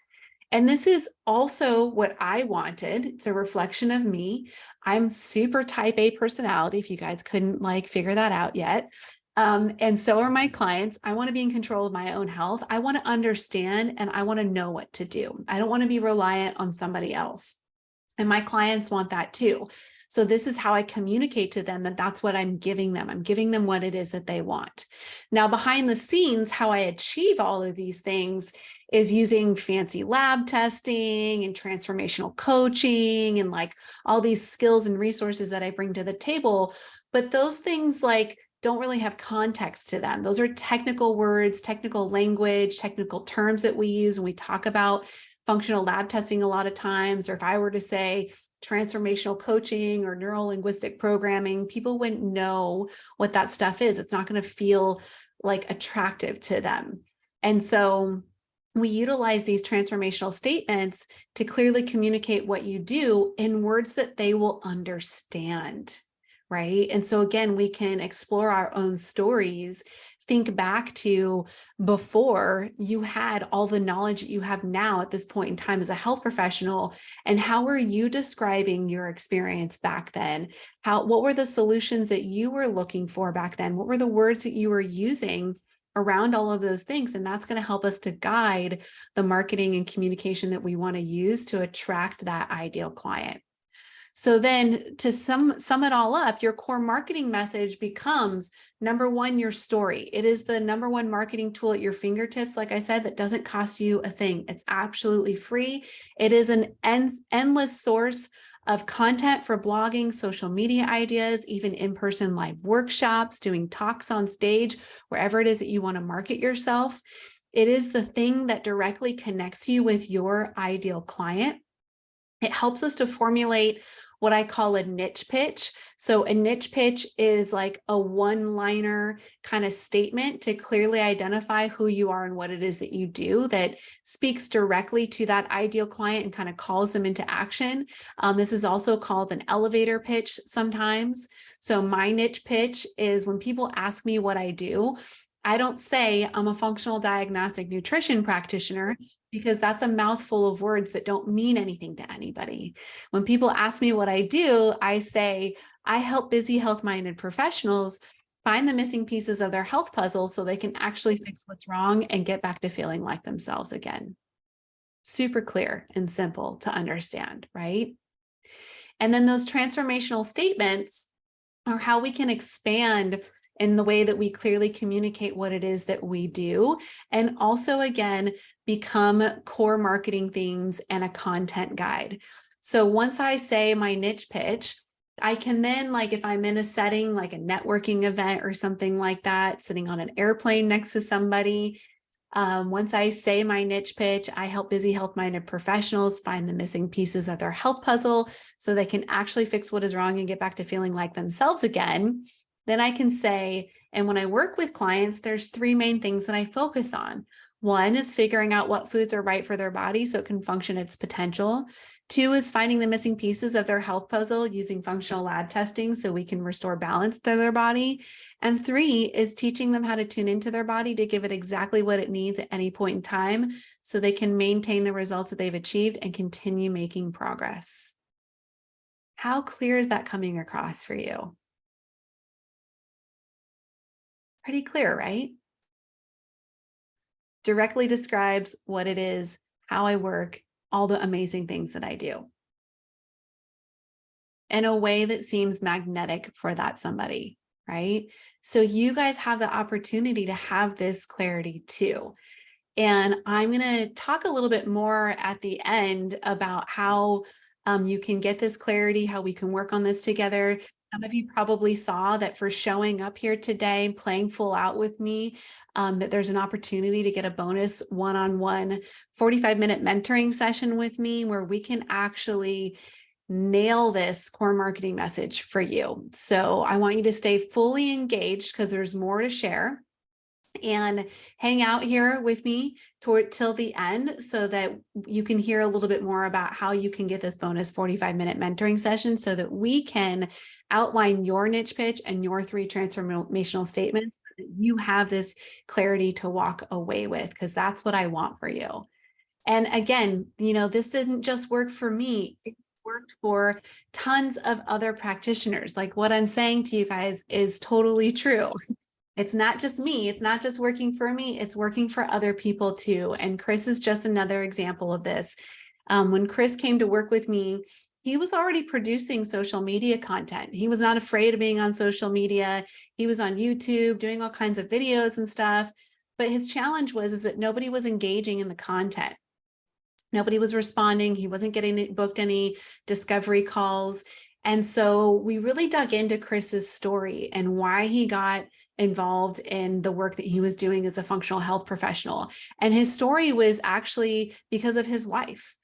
And this is also what I wanted. It's a reflection of me. I'm super type A personality, if you guys couldn't figure that out yet. And so are my clients. I want to be in control of my own health. I want to understand and I want to know what to do. I don't want to be reliant on somebody else. And my clients want that too. So this is how I communicate to them that that's what I'm giving them. I'm giving them what it is that they want. Now, behind the scenes, how I achieve all of these things is using fancy lab testing and transformational coaching and all these skills and resources that I bring to the table. But those things don't really have context to them. Those are technical words, technical language, technical terms that we use when we talk about functional lab testing a lot of times. Or if I were to say transformational coaching or neuro-linguistic programming, people wouldn't know what that stuff is. It's not going to feel attractive to them. And so we utilize these transformational statements to clearly communicate what you do in words that they will understand, right? And so again, we can explore our own stories, think back to before you had all the knowledge that you have now at this point in time as a health professional, and how were you describing your experience back then? What were the solutions that you were looking for back then? What were the words that you were using around all of those things? And that's going to help us to guide the marketing and communication that we want to use to attract that ideal client. So then to sum it all up, your core marketing message becomes, number 1, your story. It is the number 1 marketing tool at your fingertips, like I said, that doesn't cost you a thing. It's absolutely free. It is an endless source of content for blogging, social media ideas, even in-person live workshops, doing talks on stage, wherever it is that you want to market yourself. It is the thing that directly connects you with your ideal client. It helps us to formulate what I call a niche pitch. So a niche pitch is a one-liner kind of statement to clearly identify who you are and what it is that you do that speaks directly to that ideal client and kind of calls them into action. This is also called an elevator pitch sometimes. So my niche pitch is when people ask me what I do, I don't say I'm a functional diagnostic nutrition practitioner, because that's a mouthful of words that don't mean anything to anybody. When people ask me what I do, I say, I help busy health-minded professionals find the missing pieces of their health puzzle so they can actually fix what's wrong and get back to feeling like themselves again. Super clear and simple to understand, right? And then those transformational statements are how we can expand in the way that we clearly communicate what it is that we do, and also, again, become core marketing themes and a content guide. So once I say my niche pitch, I can then, like, if I'm in a setting like a networking event or something like that, sitting on an airplane next to somebody, once I say my niche pitch, I help busy health-minded professionals find the missing pieces of their health puzzle so they can actually fix what is wrong and get back to feeling like themselves again. Then I can say, and when I work with clients, there's three main things that I focus on. One is figuring out what foods are right for their body so it can function at its potential. Two is finding the missing pieces of their health puzzle using functional lab testing so we can restore balance to their body. And three is teaching them how to tune into their body to give it exactly what it needs at any point in time so they can maintain the results that they've achieved and continue making progress. How clear is that coming across for you? Pretty clear, right? Directly describes what it is, how I work, all the amazing things that I do in a way that seems magnetic for that somebody, right? So you guys have the opportunity to have this clarity too. And I'm going to talk a little bit more at the end about how you can get this clarity, how we can work on this together. Some of you probably saw that for showing up here today, playing full out with me, that there's an opportunity to get a bonus one-on-one 45-minute mentoring session with me where we can actually nail this core marketing message for you. So I want you to stay fully engaged because there's more to share, and hang out here with me till the end so that you can hear a little bit more about how you can get this bonus 45-minute mentoring session so that we can outline your niche pitch and your 3 transformational statements so that you have this clarity to walk away with, because that's what I want for you. And again, this didn't just work for me. It worked for tons of other practitioners. Like, what I'm saying to you guys is totally true. It's not just me. It's not just working for me. It's working for other people too. And Chris is just another example of this. When Chris came to work with me, he was already producing social media content. He was not afraid of being on social media. He was on YouTube doing all kinds of videos and stuff. But his challenge is that nobody was engaging in the content. Nobody was responding. He wasn't getting booked any discovery calls. And so we really dug into Chris's story and why he got involved in the work that he was doing as a functional health professional. And his story was actually because of his wife.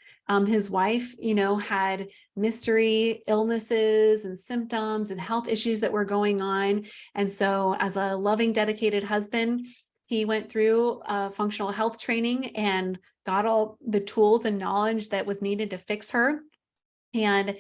His wife, had mystery illnesses and symptoms and health issues that were going on. And so as a loving, dedicated husband, he went through functional health training and got all the tools and knowledge that was needed to fix her. And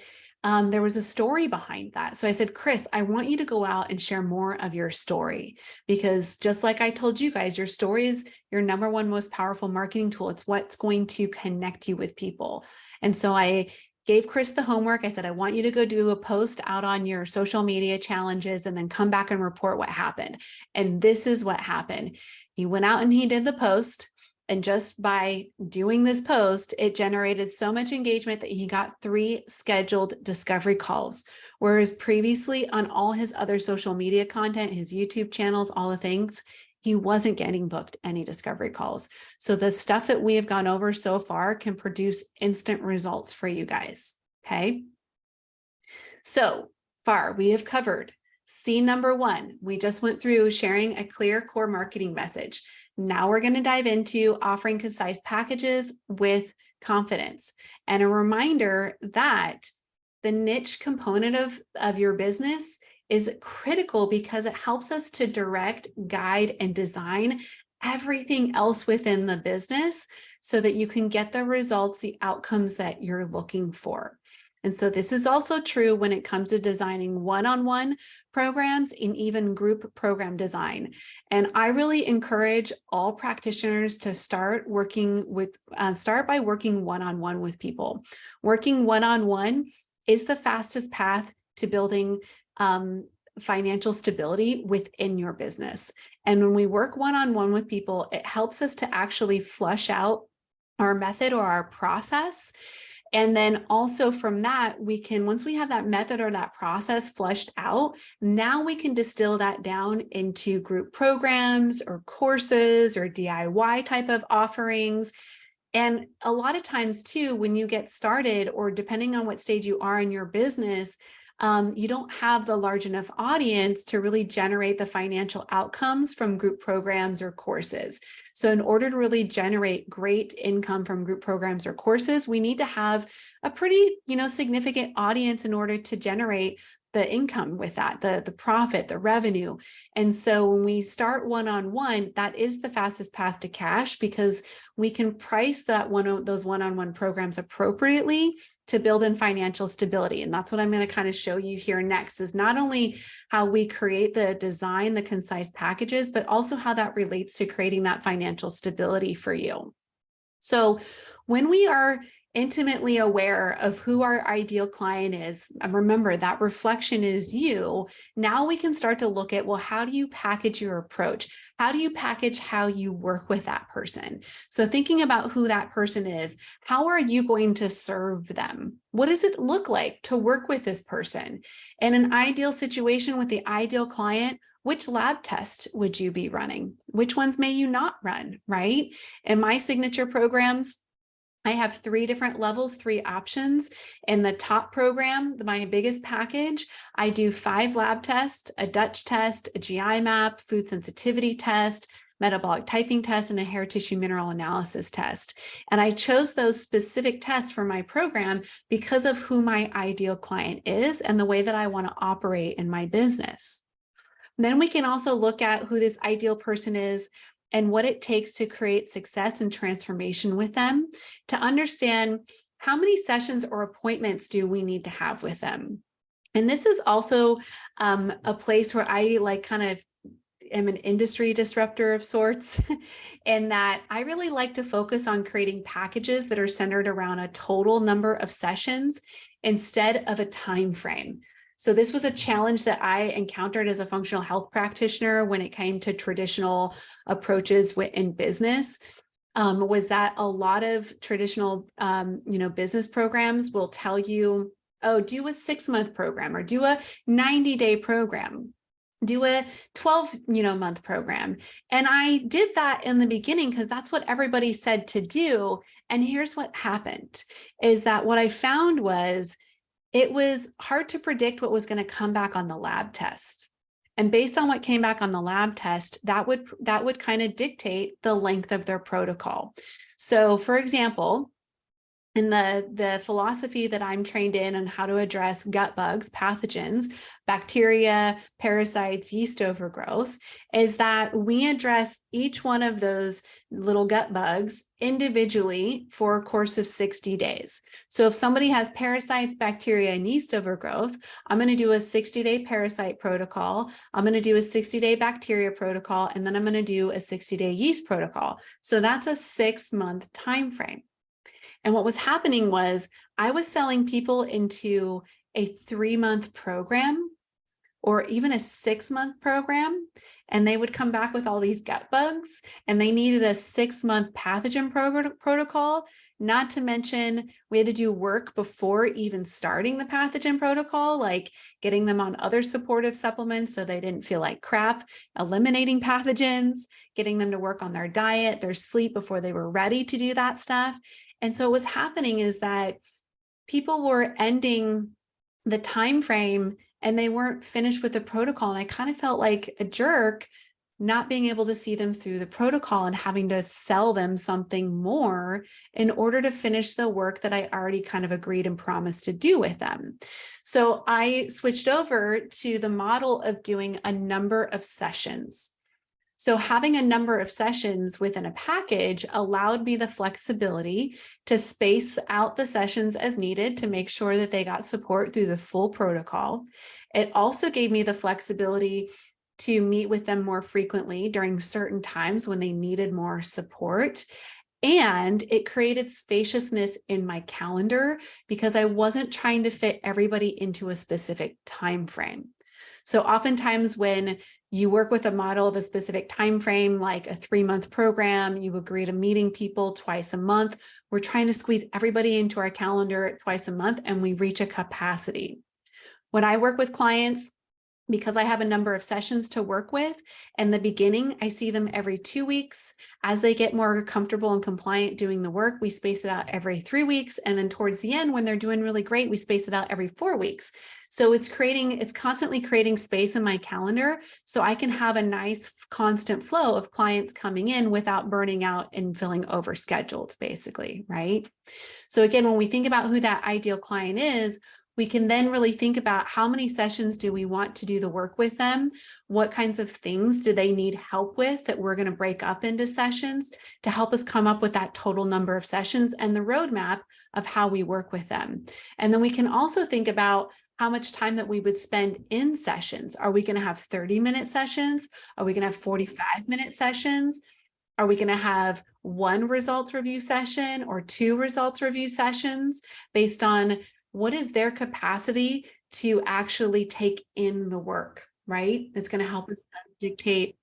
there was a story behind that. So I said, Chris, I want you to go out and share more of your story, because just like I told you guys, your story is your number one most powerful marketing tool. It's what's going to connect you with people. And so I gave Chris the homework. I said, I want you to go do a post out on your social media challenges and then come back and report what happened. And this is what happened. He went out and he did the post. And just by doing this post, it generated so much engagement that he got 3 scheduled discovery calls. Whereas previously on all his other social media content, his YouTube channels, all the things, he wasn't getting booked any discovery calls. So the stuff that we have gone over so far can produce instant results for you guys. Okay. So far, we have covered C number 1. We just went through sharing a clear core marketing message. Now we're going to dive into offering concise packages with confidence, and a reminder that the niche component of your business is critical because it helps us to direct, guide, and design everything else within the business so that you can get the results, the outcomes that you're looking for. And so this is also true when it comes to designing one-on-one programs and even group program design. And I really encourage all practitioners to start by working one-on-one with people. Working one-on-one is the fastest path to building financial stability within your business. And when we work one-on-one with people, it helps us to actually flush out our method or our process. And then also from that, once we have that method or that process flushed out, now we can distill that down into group programs or courses or DIY type of offerings. And a lot of times too, when you get started, or depending on what stage you are in your business, you don't have the large enough audience to really generate the financial outcomes from group programs or courses. So in order to really generate great income from group programs or courses, we need to have a pretty, significant audience in order to generate the income with that, the profit, the revenue. And so when we start one-on-one, that is the fastest path to cash, because we can price those one-on-one programs appropriately to build in financial stability. And that's what I'm going to kind of show you here next, is not only how we create the design, the concise packages, but also how that relates to creating that financial stability for you. So when we are intimately aware of who our ideal client is, and remember that reflection is you, now we can start to look at, well, how do you package your approach? How do you package how you work with that person? So thinking about who that person is, how are you going to serve them? What does it look like to work with this person? In an ideal situation with the ideal client, which lab test would you be running? Which ones may you not run, right? In my signature programs, I have 3 different levels, 3 options. In the top program, my biggest package, I do 5 lab tests, a Dutch test, a GI map, food sensitivity test, metabolic typing test, and a hair tissue mineral analysis test. And I chose those specific tests for my program because of who my ideal client is and the way that I want to operate in my business. Then we can also look at who this ideal person is and what it takes to create success and transformation with them, to understand how many sessions or appointments do we need to have with them. And this is also a place where I kind of am an industry disruptor of sorts, in that I really like to focus on creating packages that are centered around a total number of sessions instead of a time frame. So this was a challenge that I encountered as a functional health practitioner when it came to traditional approaches in business, was that a lot of traditional, business programs will tell you, oh, do a 6-month program, or do a 90-day program, do a 12 month program. And I did that in the beginning because that's what everybody said to do. And here's what happened, is that what I found was, it was hard to predict what was going to come back on the lab test. And based on what came back on the lab test, that would kind of dictate the length of their protocol. So for example, in the philosophy that I'm trained in on how to address gut bugs, pathogens, bacteria, parasites, yeast overgrowth, is that we address each one of those little gut bugs individually for a course of 60 days. So if somebody has parasites, bacteria, and yeast overgrowth, I'm going to do a 60-day parasite protocol. I'm going to do a 60-day bacteria protocol, and then I'm going to do a 60-day yeast protocol. So that's a 6-month time frame. And what was happening was, I was selling people into a 3-month program or even a 6-month program, and they would come back with all these gut bugs, and they needed a 6-month pathogen protocol. Not to mention, we had to do work before even starting the pathogen protocol, like getting them on other supportive supplements so they didn't feel like crap, eliminating pathogens, getting them to work on their diet, their sleep before they were ready to do that stuff. And so what's happening is that people were ending the time frame and they weren't finished with the protocol. And I kind of felt like a jerk not being able to see them through the protocol and having to sell them something more in order to finish the work that I already kind of agreed and promised to do with them. So I switched over to the model of doing a number of sessions. So having a number of sessions within a package allowed me the flexibility to space out the sessions as needed to make sure that they got support through the full protocol. It also gave me the flexibility to meet with them more frequently during certain times when they needed more support. And it created spaciousness in my calendar because I wasn't trying to fit everybody into a specific time frame. So oftentimes when you work with a model of a specific time frame, like a 3-month program, you agree to meeting people twice a month. We're trying to squeeze everybody into our calendar twice a month, and we reach a capacity. When I work with clients, because I have a number of sessions to work with. In the beginning, I see them every 2 weeks. As they get more comfortable and compliant doing the work, we space it out every 3 weeks. And then towards the end, when they're doing really great, we space it out every 4 weeks. So it's constantly creating space in my calendar so I can have a nice constant flow of clients coming in without burning out and feeling overscheduled, basically, right? So again, when we think about who that ideal client is, we can then really think about how many sessions do we want to do the work with them? What kinds of things do they need help with that we're going to break up into sessions to help us come up with that total number of sessions and the roadmap of how we work with them. And then we can also think about how much time that we would spend in sessions. Are we going to have 30-minute sessions? Are we going to have 45-minute sessions? Are we going to have 1 results review session or 2 results review sessions based on what is their capacity to actually take in the work, right? It's going to help us dictate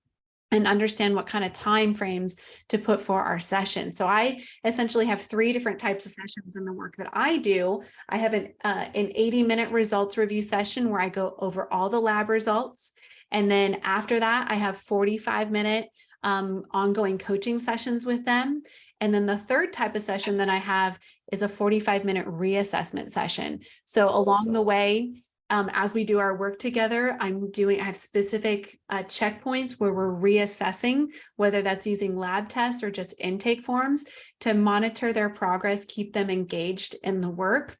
and understand what kind of time frames to put for our sessions. So I essentially have 3 different types of sessions in the work that I do. I have an 80-minute results review session where I go over all the lab results. And then after that, I have 45-minute ongoing coaching sessions with them. And then the third type of session that I have is a 45-minute reassessment session. So along the way, as we do our work together, I have specific checkpoints where we're reassessing, whether that's using lab tests or just intake forms, to monitor their progress, keep them engaged in the work.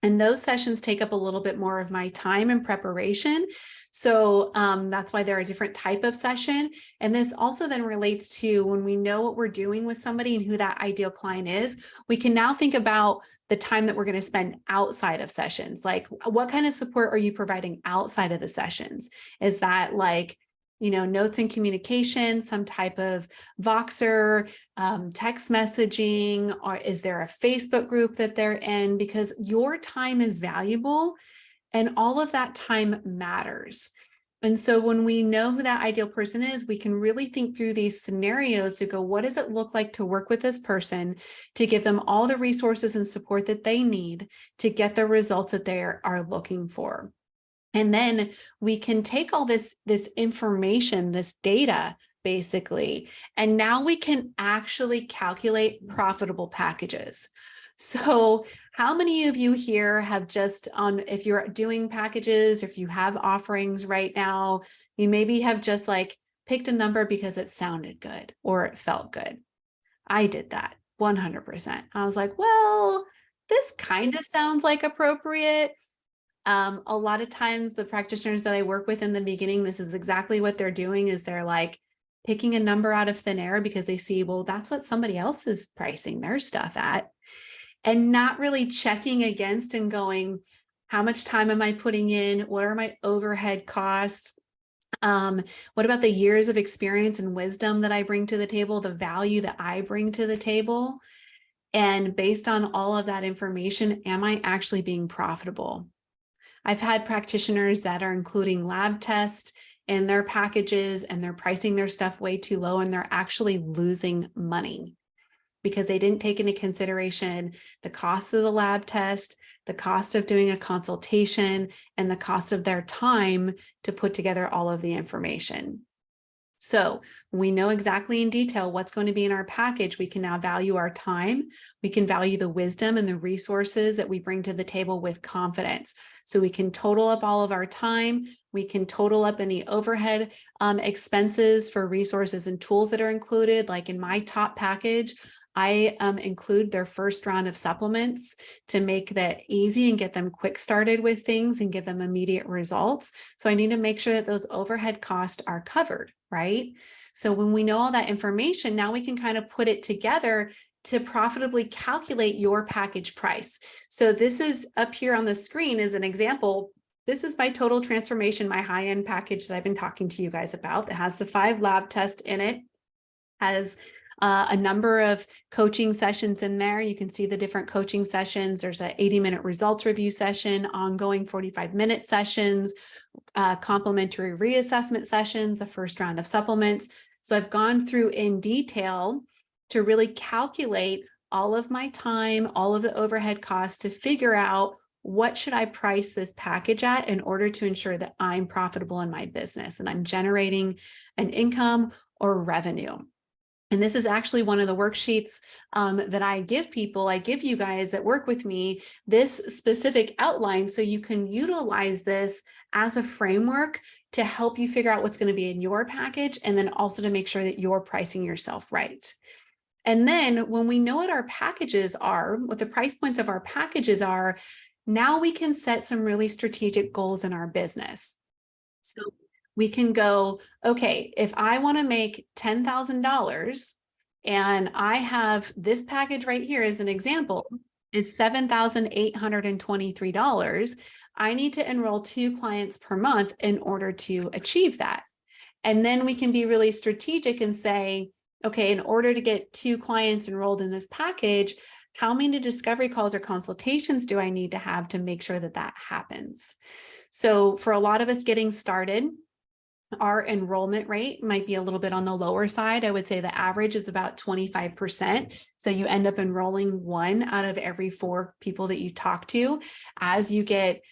And those sessions take up a little bit more of my time and preparation. So that's why they're a different type of session. And this also then relates to when we know what we're doing with somebody and who that ideal client is, we can now think about the time that we're going to spend outside of sessions. Like, what kind of support are you providing outside of the sessions? Is that like, notes and communication, some type of Voxer, text messaging, or is there a Facebook group that they're in? Because your time is valuable and all of that time matters. And so when we know who that ideal person is, we can really think through these scenarios to go, what does it look like to work with this person, to give them all the resources and support that they need to get the results that they are looking for? And then we can take all this information, this data, basically, and now we can actually calculate profitable packages. So how many of you here have if you're doing packages, if you have offerings right now, you maybe have just like picked a number because it sounded good or it felt good? I did that 100%. I was like, well, this kind of sounds like appropriate. A lot of times the practitioners that I work with in the beginning, this is exactly what they're doing, is they're like picking a number out of thin air because they see, well, that's what somebody else is pricing their stuff at, and not really checking against and going, how much time am I putting in? What are my overhead costs? What about the years of experience and wisdom that I bring to the table, the value that I bring to the table? And based on all of that information, am I actually being profitable? I've had practitioners that are including lab tests in their packages and they're pricing their stuff way too low and they're actually losing money because they didn't take into consideration the cost of the lab test, the cost of doing a consultation, and the cost of their time to put together all of the information. So we know exactly in detail what's going to be in our package. We can now value our time. We can value the wisdom and the resources that we bring to the table with confidence. So we can total up all of our time. We can total up any overhead expenses for resources and tools that are included. Like in my top package, I include their first round of supplements to make that easy and get them quick started with things and give them immediate results. So I need to make sure that those overhead costs are covered, right? So when we know all that information, now we can kind of put it together to profitably calculate your package price. So this is up here on the screen as an example. This is my total transformation, my high-end package that I've been talking to you guys about. It has the 5 lab tests in it, has a number of coaching sessions in there. You can see the different coaching sessions. There's an 80-minute results review session, ongoing 45-minute sessions, complimentary reassessment sessions, a first round of supplements. So I've gone through in detail to really calculate all of my time, all of the overhead costs to figure out what should I price this package at in order to ensure that I'm profitable in my business and I'm generating an income or revenue. And this is actually one of the worksheets that I give people. I give you guys that work with me this specific outline so you can utilize this as a framework to help you figure out what's going to be in your package, and then also to make sure that you're pricing yourself right. And then when we know what our packages are, what the price points of our packages are, now we can set some really strategic goals in our business. So we can go, okay, if I want to make $10,000 and I have this package right here as an example is $7,823, I need to enroll 2 clients per month in order to achieve that. And then we can be really strategic and say, okay, in order to get 2 clients enrolled in this package, how many discovery calls or consultations do I need to have to make sure that that happens? So for a lot of us getting started, our enrollment rate might be a little bit on the lower side. I would say the average is about 25%. So you end up enrolling 1 out of every 4 people that you talk to. As you get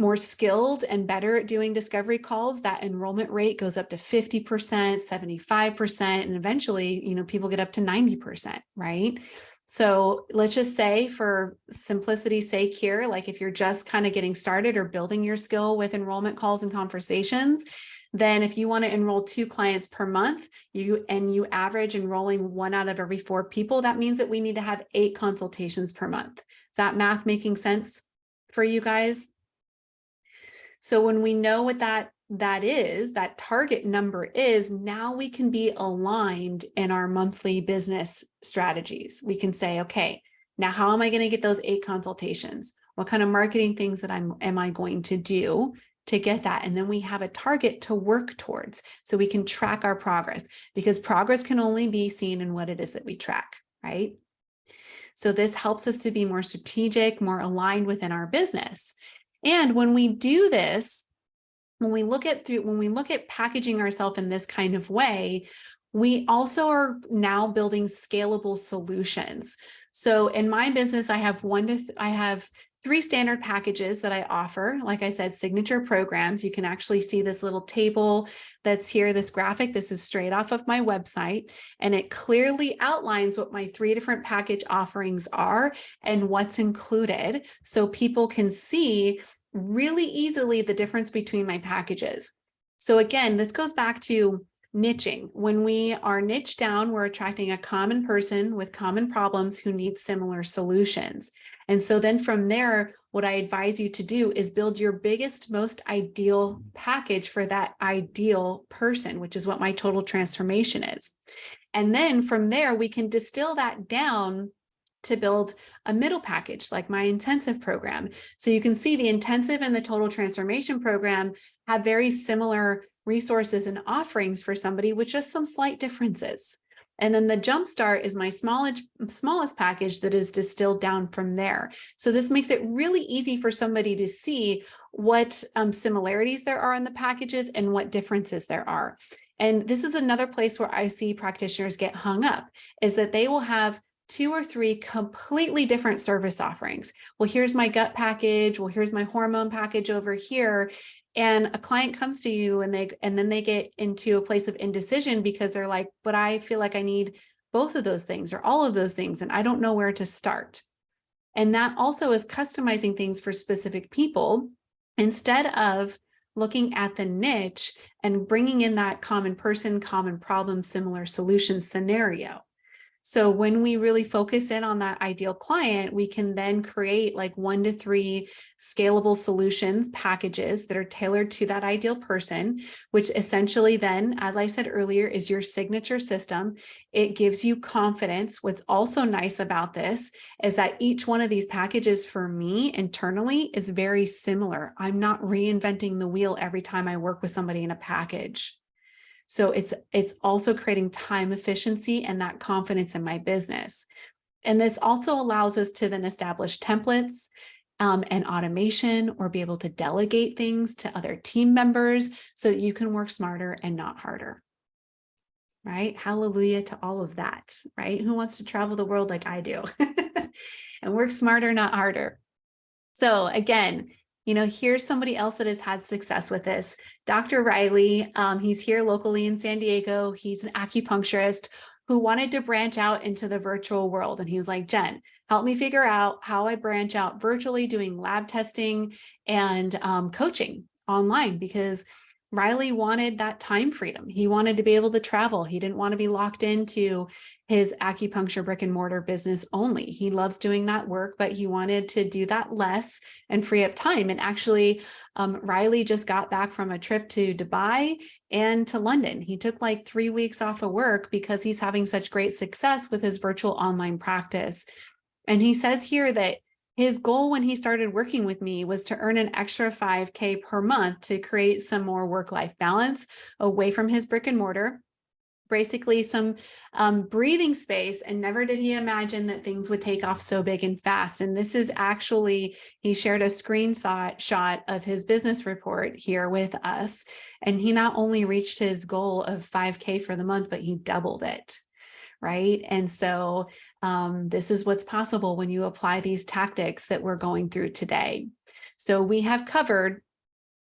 more skilled and better at doing discovery calls, that enrollment rate goes up to 50%, 75%, and eventually, people get up to 90%, right? So let's just say, for simplicity's sake here, like if you're just kind of getting started or building your skill with enrollment calls and conversations, then if you want to enroll 2 clients per month, you average enrolling 1 out of every 4 people, that means that we need to have 8 consultations per month. Is that math making sense for you guys? So when we know what that target number is, now we can be aligned in our monthly business strategies. We can say, okay, now how am I going to get those 8 consultations? What kind of marketing things am I going to do to get that? And then we have a target to work towards so we can track our progress, because progress can only be seen in what it is that we track, right? So this helps us to be more strategic, more aligned within our business. And when we do this, when we look at packaging ourselves in this kind of way, we also are now building scalable solutions. So in my business, I have 3 standard packages that I offer. Like I said, signature programs. You can actually see this little table that's here, this graphic. This is straight off of my website, and it clearly outlines what my 3 different package offerings are and what's included, so people can see really easily the difference between my packages. So again, this goes back to niching. When we are niched down, we're attracting a common person with common problems who need similar solutions. And so then from there, what I advise you to do is build your biggest, most ideal package for that ideal person, which is what my total transformation is. And then from there, we can distill that down to build a middle package like my intensive program. So you can see the intensive and the total transformation program have very similar resources and offerings for somebody with just some slight differences. And then the Jumpstart is my smallest package that is distilled down from there. So this makes it really easy for somebody to see what similarities there are in the packages and what differences there are. And this is another place where I see practitioners get hung up, is that they will have 2 or 3 completely different service offerings. Well, here's my gut package. Well, here's my hormone package over here. And a client comes to you and then they get into a place of indecision because they're like, but I feel like I need both of those things or all of those things, and I don't know where to start. And that also is customizing things for specific people instead of looking at the niche and bringing in that common person, common problem, similar solution scenario. So when we really focus in on that ideal client, we can then create like 1 to 3 scalable solutions packages that are tailored to that ideal person, which essentially then, as I said earlier, is your signature system. It gives you confidence. What's also nice about this is that each one of these packages for me internally is very similar. I'm not reinventing the wheel every time I work with somebody in a package. So it's also creating time efficiency and that confidence in my business. And this also allows us to then establish templates and automation, or be able to delegate things to other team members so that you can work smarter and not harder. Right? Hallelujah to all of that, right? Who wants to travel the world like I do and work smarter, not harder? So again, here's somebody else that has had success with this. Dr. Riley, he's here locally in San Diego. He's an acupuncturist who wanted to branch out into the virtual world. And he was like, Jen, help me figure out how I branch out virtually doing lab testing and coaching online, because Riley wanted that time freedom. He wanted to be able to travel. He didn't want to be locked into his acupuncture brick and mortar business only. He loves doing that work, but he wanted to do that less and free up time. And actually, Riley just got back from a trip to Dubai and to London. He took like 3 weeks off of work because he's having such great success with his virtual online practice. And he says here that his goal when he started working with me was to earn an extra $5,000 per month to create some more work-life balance away from his brick and mortar, basically some breathing space. And never did he imagine that things would take off so big and fast. And this is actually, he shared a screenshot of his business report here with us. And he not only reached his goal of $5,000 for the month, but he doubled it. Right. And so this is what's possible when you apply these tactics that we're going through today. So we have covered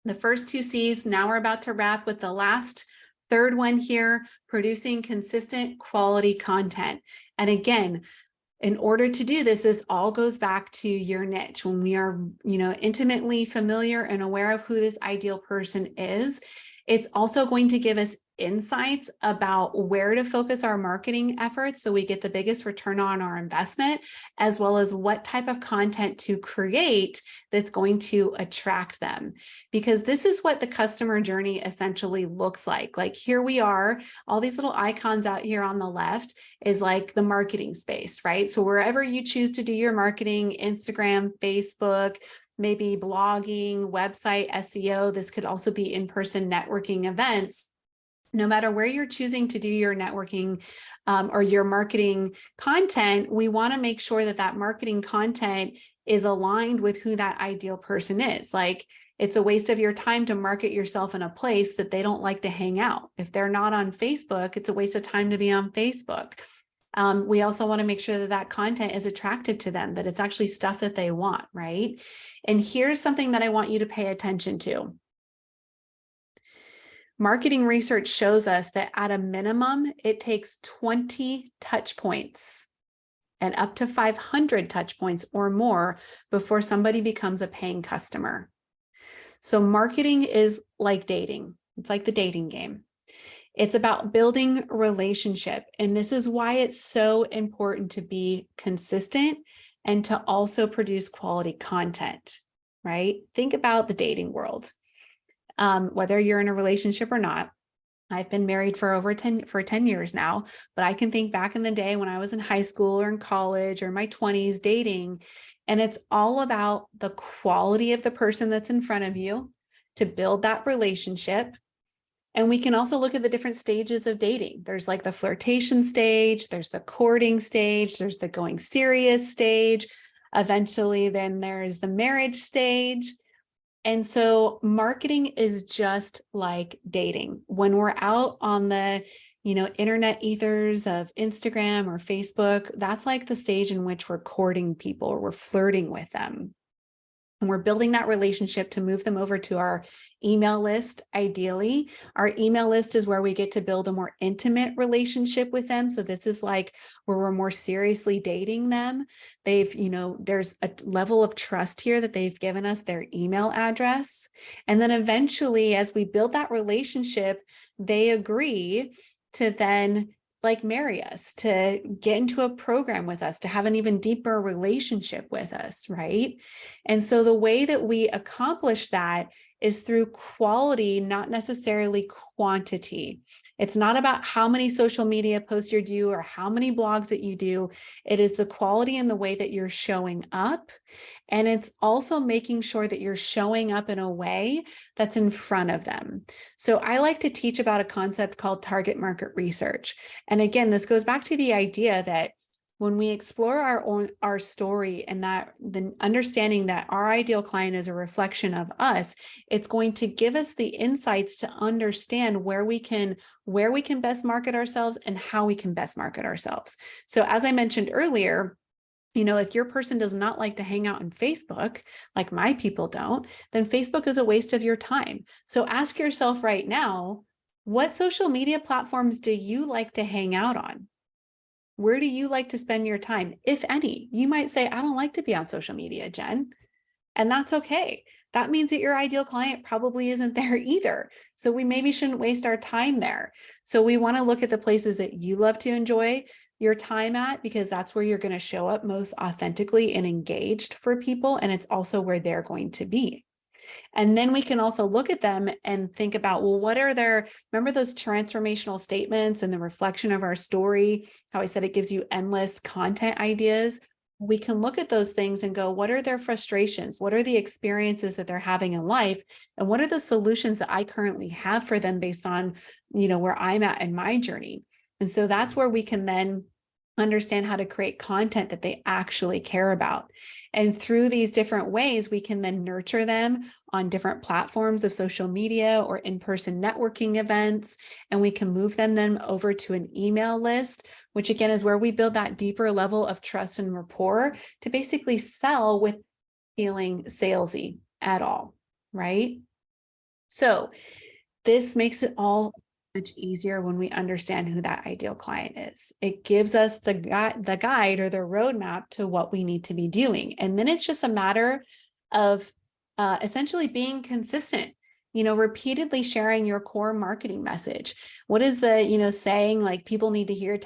the first 2 C's. Now we're about to wrap with the last third one here, producing consistent quality content. And again, in order to do this, this all goes back to your niche. When we are, intimately familiar and aware of who this ideal person is, it's also going to give us insights about where to focus our marketing efforts so we get the biggest return on our investment, as well as what type of content to create that's going to attract them. Because this is what the customer journey essentially looks like. Like here we are, all these little icons out here on the left is like the marketing space, right? So wherever you choose to do your marketing, Instagram, Facebook, maybe blogging, website, SEO, this could also be in-person networking events. No matter where you're choosing to do your networking or your marketing content, we want to make sure that that marketing content is aligned with who that ideal person is. Like, it's a waste of your time to market yourself in a place that they don't like to hang out. If they're not on Facebook, it's a waste of time to be on Facebook. We also want to make sure that that content is attractive to them, that it's actually stuff that they want, right? And here's something that I want you to pay attention to. Marketing research shows us that at a minimum, it takes 20 touch points and up to 500 touch points or more before somebody becomes a paying customer. So marketing is like dating. It's like the dating game. It's about building a relationship. And this is why it's so important to be consistent and to also produce quality content, right? Think about the dating world. Whether you're in a relationship or not. I've been married for 10 years now, but I can think back in the day when I was in high school or in college or my 20s dating, and it's all about the quality of the person that's in front of you to build that relationship. And we can also look at the different stages of dating. There's like the flirtation stage, there's the courting stage, there's the going serious stage. Eventually, then there's the marriage stage. And so marketing is just like dating. When we're out on the, internet ethers of Instagram or Facebook, that's like the stage in which we're courting people or we're flirting with them. And we're building that relationship to move them over to our email list. Ideally, our email list is where we get to build a more intimate relationship with them. So this is like where we're more seriously dating them. They've, there's a level of trust here that they've given us their email address. And then eventually, as we build that relationship, they agree to then marry us, to get into a program with us, to have an even deeper relationship with us, right? And so the way that we accomplish that is through quality, not necessarily quantity. It's not about how many social media posts you do or how many blogs that you do. It is the quality and the way that you're showing up. And it's also making sure that you're showing up in a way that's in front of them. So I like to teach about a concept called target market research. And again, this goes back to the idea that when we explore our story and that the understanding that our ideal client is a reflection of us, it's going to give us the insights to understand where we can best market ourselves and how we can best market ourselves. So as I mentioned earlier, If your person does not like to hang out on Facebook, like my people don't, then Facebook is a waste of your time. So ask yourself right now, what social media platforms do you like to hang out on? Where do you like to spend your time, if any? You might say, I don't like to be on social media, Jen. And that's okay. That means that your ideal client probably isn't there either. So we maybe shouldn't waste our time there. So we want to look at the places that you love to enjoy your time at, because that's where you're going to show up most authentically and engaged for people. And it's also where they're going to be. And then we can also look at them and think about, well, what are remember those transformational statements and the reflection of our story, how I said it gives you endless content ideas? We can look at those things and go, what are their frustrations? What are the experiences that they're having in life? And what are the solutions that I currently have for them based on, where I'm at in my journey? And so that's where we can then understand how to create content that they actually care about. And through these different ways, we can then nurture them on different platforms of social media or in-person networking events. And we can move them then over to an email list, which again is where we build that deeper level of trust and rapport to basically sell with feeling salesy at all, right? So this makes it all much easier when we understand who that ideal client is. It gives us the guide or the roadmap to what we need to be doing. And then it's just a matter of essentially being consistent, repeatedly sharing your core marketing message. What is the, saying, like, people need to hear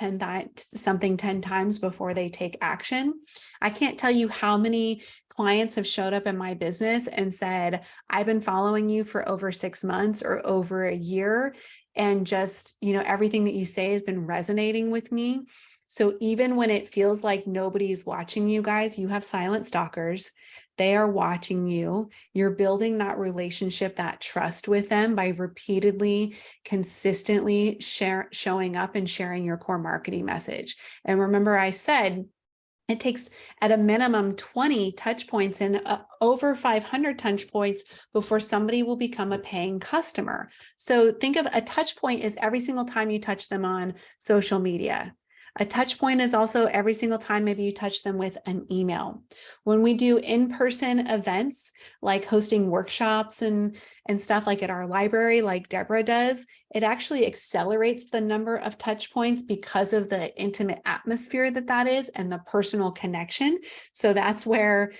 something 10 times before they take action? I can't tell you how many clients have showed up in my business and said, I've been following you for over 6 months or over a year. And just, everything that you say has been resonating with me. So even when it feels like nobody's watching you guys, you have silent stalkers. They are watching you. You're building that relationship, that trust with them by repeatedly, consistently showing up and sharing your core marketing message. And remember, I said, it takes at a minimum 20 touch points and over 500 touch points before somebody will become a paying customer. So think of a touch point is every single time you touch them on social media. A touch point is also every single time maybe you touch them with an email. When we do in-person events, like hosting workshops and stuff like at our library, like Deborah does, it actually accelerates the number of touch points because of the intimate atmosphere that is and the personal connection. So that's where,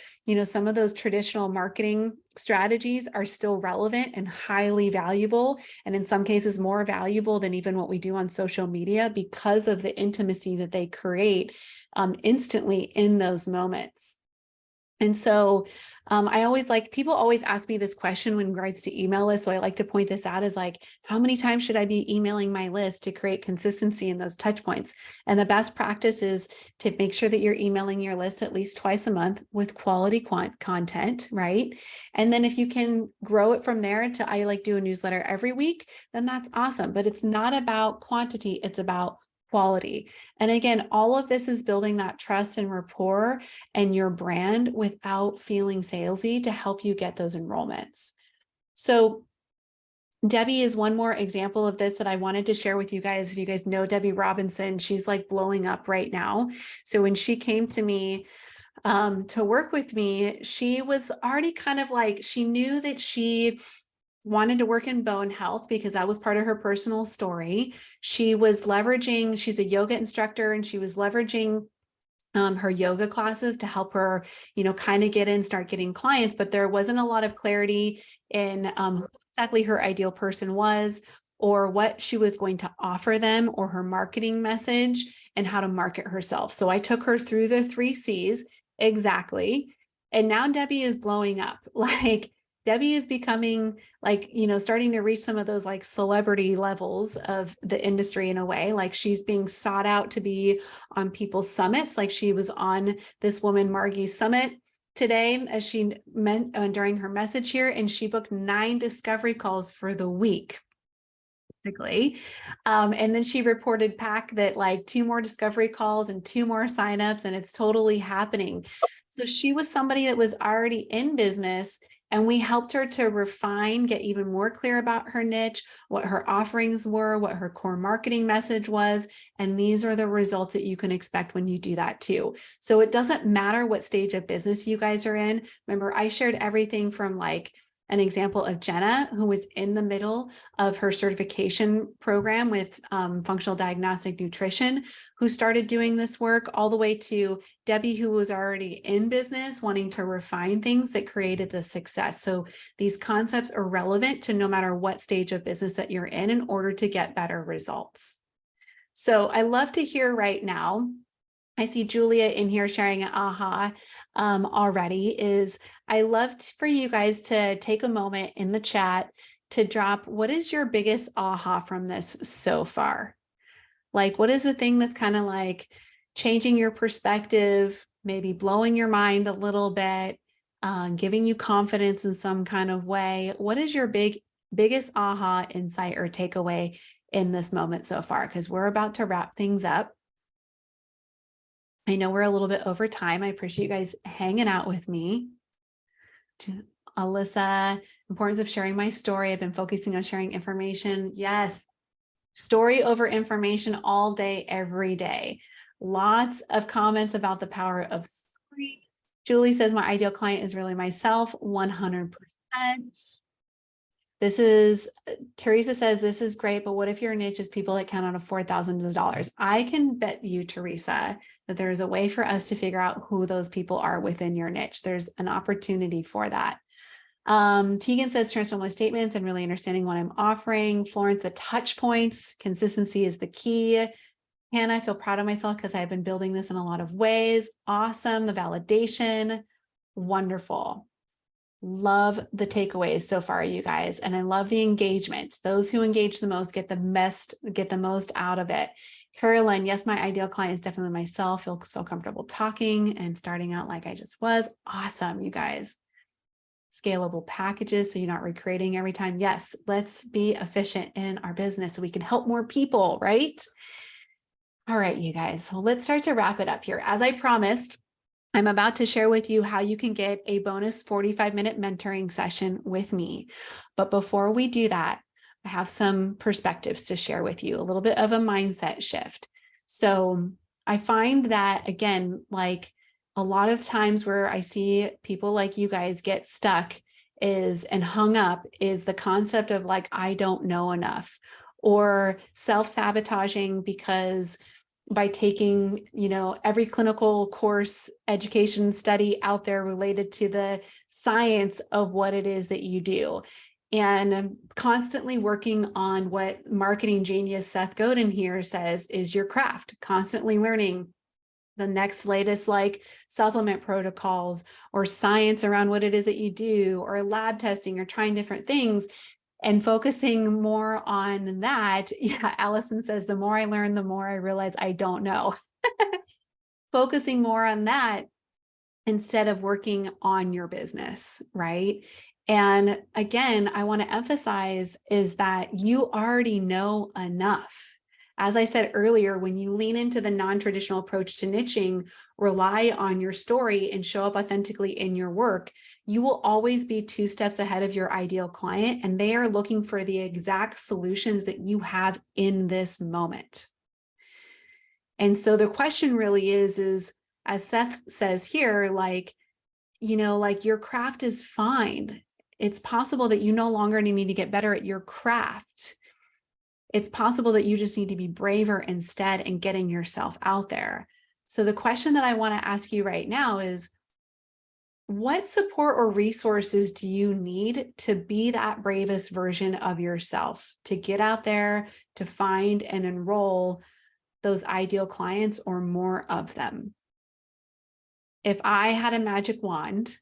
some of those traditional marketing strategies are still relevant and highly valuable. And in some cases, more valuable than even what we do on social media because of the intimacy that they create instantly in those moments. And so people always ask me this question when regards to email lists. So I like to point this out as like, how many times should I be emailing my list to create consistency in those touch points? And the best practice is to make sure that you're emailing your list at least twice a month with quality content, right? And then if you can grow it from there to I like do a newsletter every week, then that's awesome. But it's not about quantity, it's about quality. And again, all of this is building that trust and rapport and your brand without feeling salesy to help you get those enrollments. So Debbie is one more example of this that I wanted to share with you guys. If you guys know Debbie Robinson, she's like blowing up right now. So when she came to me to work with me, she was already kind of like, she knew that she wanted to work in bone health because that was part of her personal story. She was leveraging, she's a yoga instructor, and she was leveraging her yoga classes to help her, kind of start getting clients, but there wasn't a lot of clarity in who exactly her ideal person was or what she was going to offer them or her marketing message and how to market herself. So I took her through the 3 C's exactly. And now Debbie is blowing up. Like, Debbie is becoming like, starting to reach some of those like celebrity levels of the industry in a way. Like, she's being sought out to be on people's summits. Like, she was on this woman Margie's summit today, as she meant during her message here, and she booked 9 discovery calls for the week. Basically. And then she reported back that like 2 more discovery calls and 2 more signups, and it's totally happening. So she was somebody that was already in business And we helped her to refine, get even more clear about her niche, what her offerings were, what her core marketing message was. And these are the results that you can expect when you do that too. So it doesn't matter what stage of business you guys are in. Remember, I shared everything from like an example of Jenna, who was in the middle of her certification program with functional diagnostic nutrition, who started doing this work, all the way to Debbie, who was already in business, wanting to refine things that created the success. So these concepts are relevant to no matter what stage of business that you're in order to get better results. So I love to hear right now, I see Julia in here sharing an aha already, is I loved for you guys to take a moment in the chat to drop, what is your biggest aha from this so far? Like, what is the thing that's kind of like changing your perspective, maybe blowing your mind a little bit, giving you confidence in some kind of way? What is your biggest aha insight or takeaway in this moment so far? Because we're about to wrap things up. I know we're a little bit over time. I appreciate you guys hanging out with me. To Alyssa, importance of sharing my story. I've been focusing on sharing information. Yes, story over information all day, every day. Lots of comments about the power of story. Julie says, my ideal client is really myself, 100%. This is, Teresa says, this is great, but what if your niche is people that cannot afford thousands of dollars? I can bet you, Teresa, that there's a way for us to figure out who those people are within your niche. There's an opportunity for that. Tegan says, transformative statements and really understanding what I'm offering. Florence, the touch points, consistency is the key. Hannah, I feel proud of myself because I've been building this in a lot of ways. Awesome. The validation, wonderful. Love the takeaways so far, you guys. And I love the engagement. Those who engage the most get the most out of it. Carolyn, yes, my ideal client is definitely myself. Feel so comfortable talking and starting out like I just was. Awesome, you guys. Scalable packages so you're not recreating every time. Yes, let's be efficient in our business so we can help more people, right? All right, you guys. So let's start to wrap it up here. As I promised, I'm about to share with you how you can get a bonus 45-minute mentoring session with me. But before we do that, I have some perspectives to share with you, a little bit of a mindset shift. So I find that, again, like a lot of times where I see people like you guys get stuck and hung up is the concept of like, I don't know enough, or self-sabotaging because by taking, every clinical course, education study out there related to the science of what it is that you do. And I'm constantly working on what marketing genius Seth Godin here says is your craft, constantly learning the next latest like supplement protocols or science around what it is that you do, or lab testing, or trying different things. And focusing more on that. Yeah, Allison says, the more I learn, the more I realize I don't know. Focusing more on that instead of working on your business, right? And again, I want to emphasize is that you already know enough. As I said earlier, when you lean into the non-traditional approach to niching, rely on your story and show up authentically in your work, you will always be 2 steps ahead of your ideal client, and they are looking for the exact solutions that you have in this moment. And so the question really is as Seth says here, like your craft is fine. It's possible that you no longer need to get better at your craft. It's possible that you just need to be braver instead and getting yourself out there. So the question that I want to ask you right now is, what support or resources do you need to be that bravest version of yourself, to get out there, to find and enroll those ideal clients or more of them? If I had a magic wand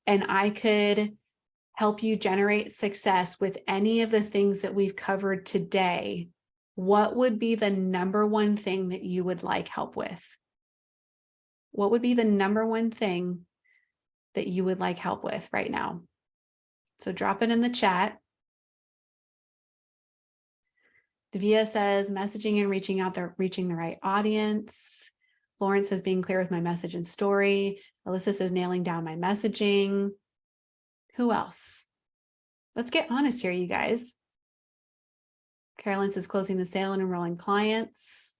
and I could help you generate success with any of the things that we've covered today, what would be the number one thing that you would like help with? What would be the number one thing that you would like help with right now? So drop it in the chat. Davia says messaging and reaching the right audience. Florence says being clear with my message and story. Alyssa says nailing down my messaging. Who else? Let's get honest here, you guys. Carolyn says closing the sale and enrolling clients.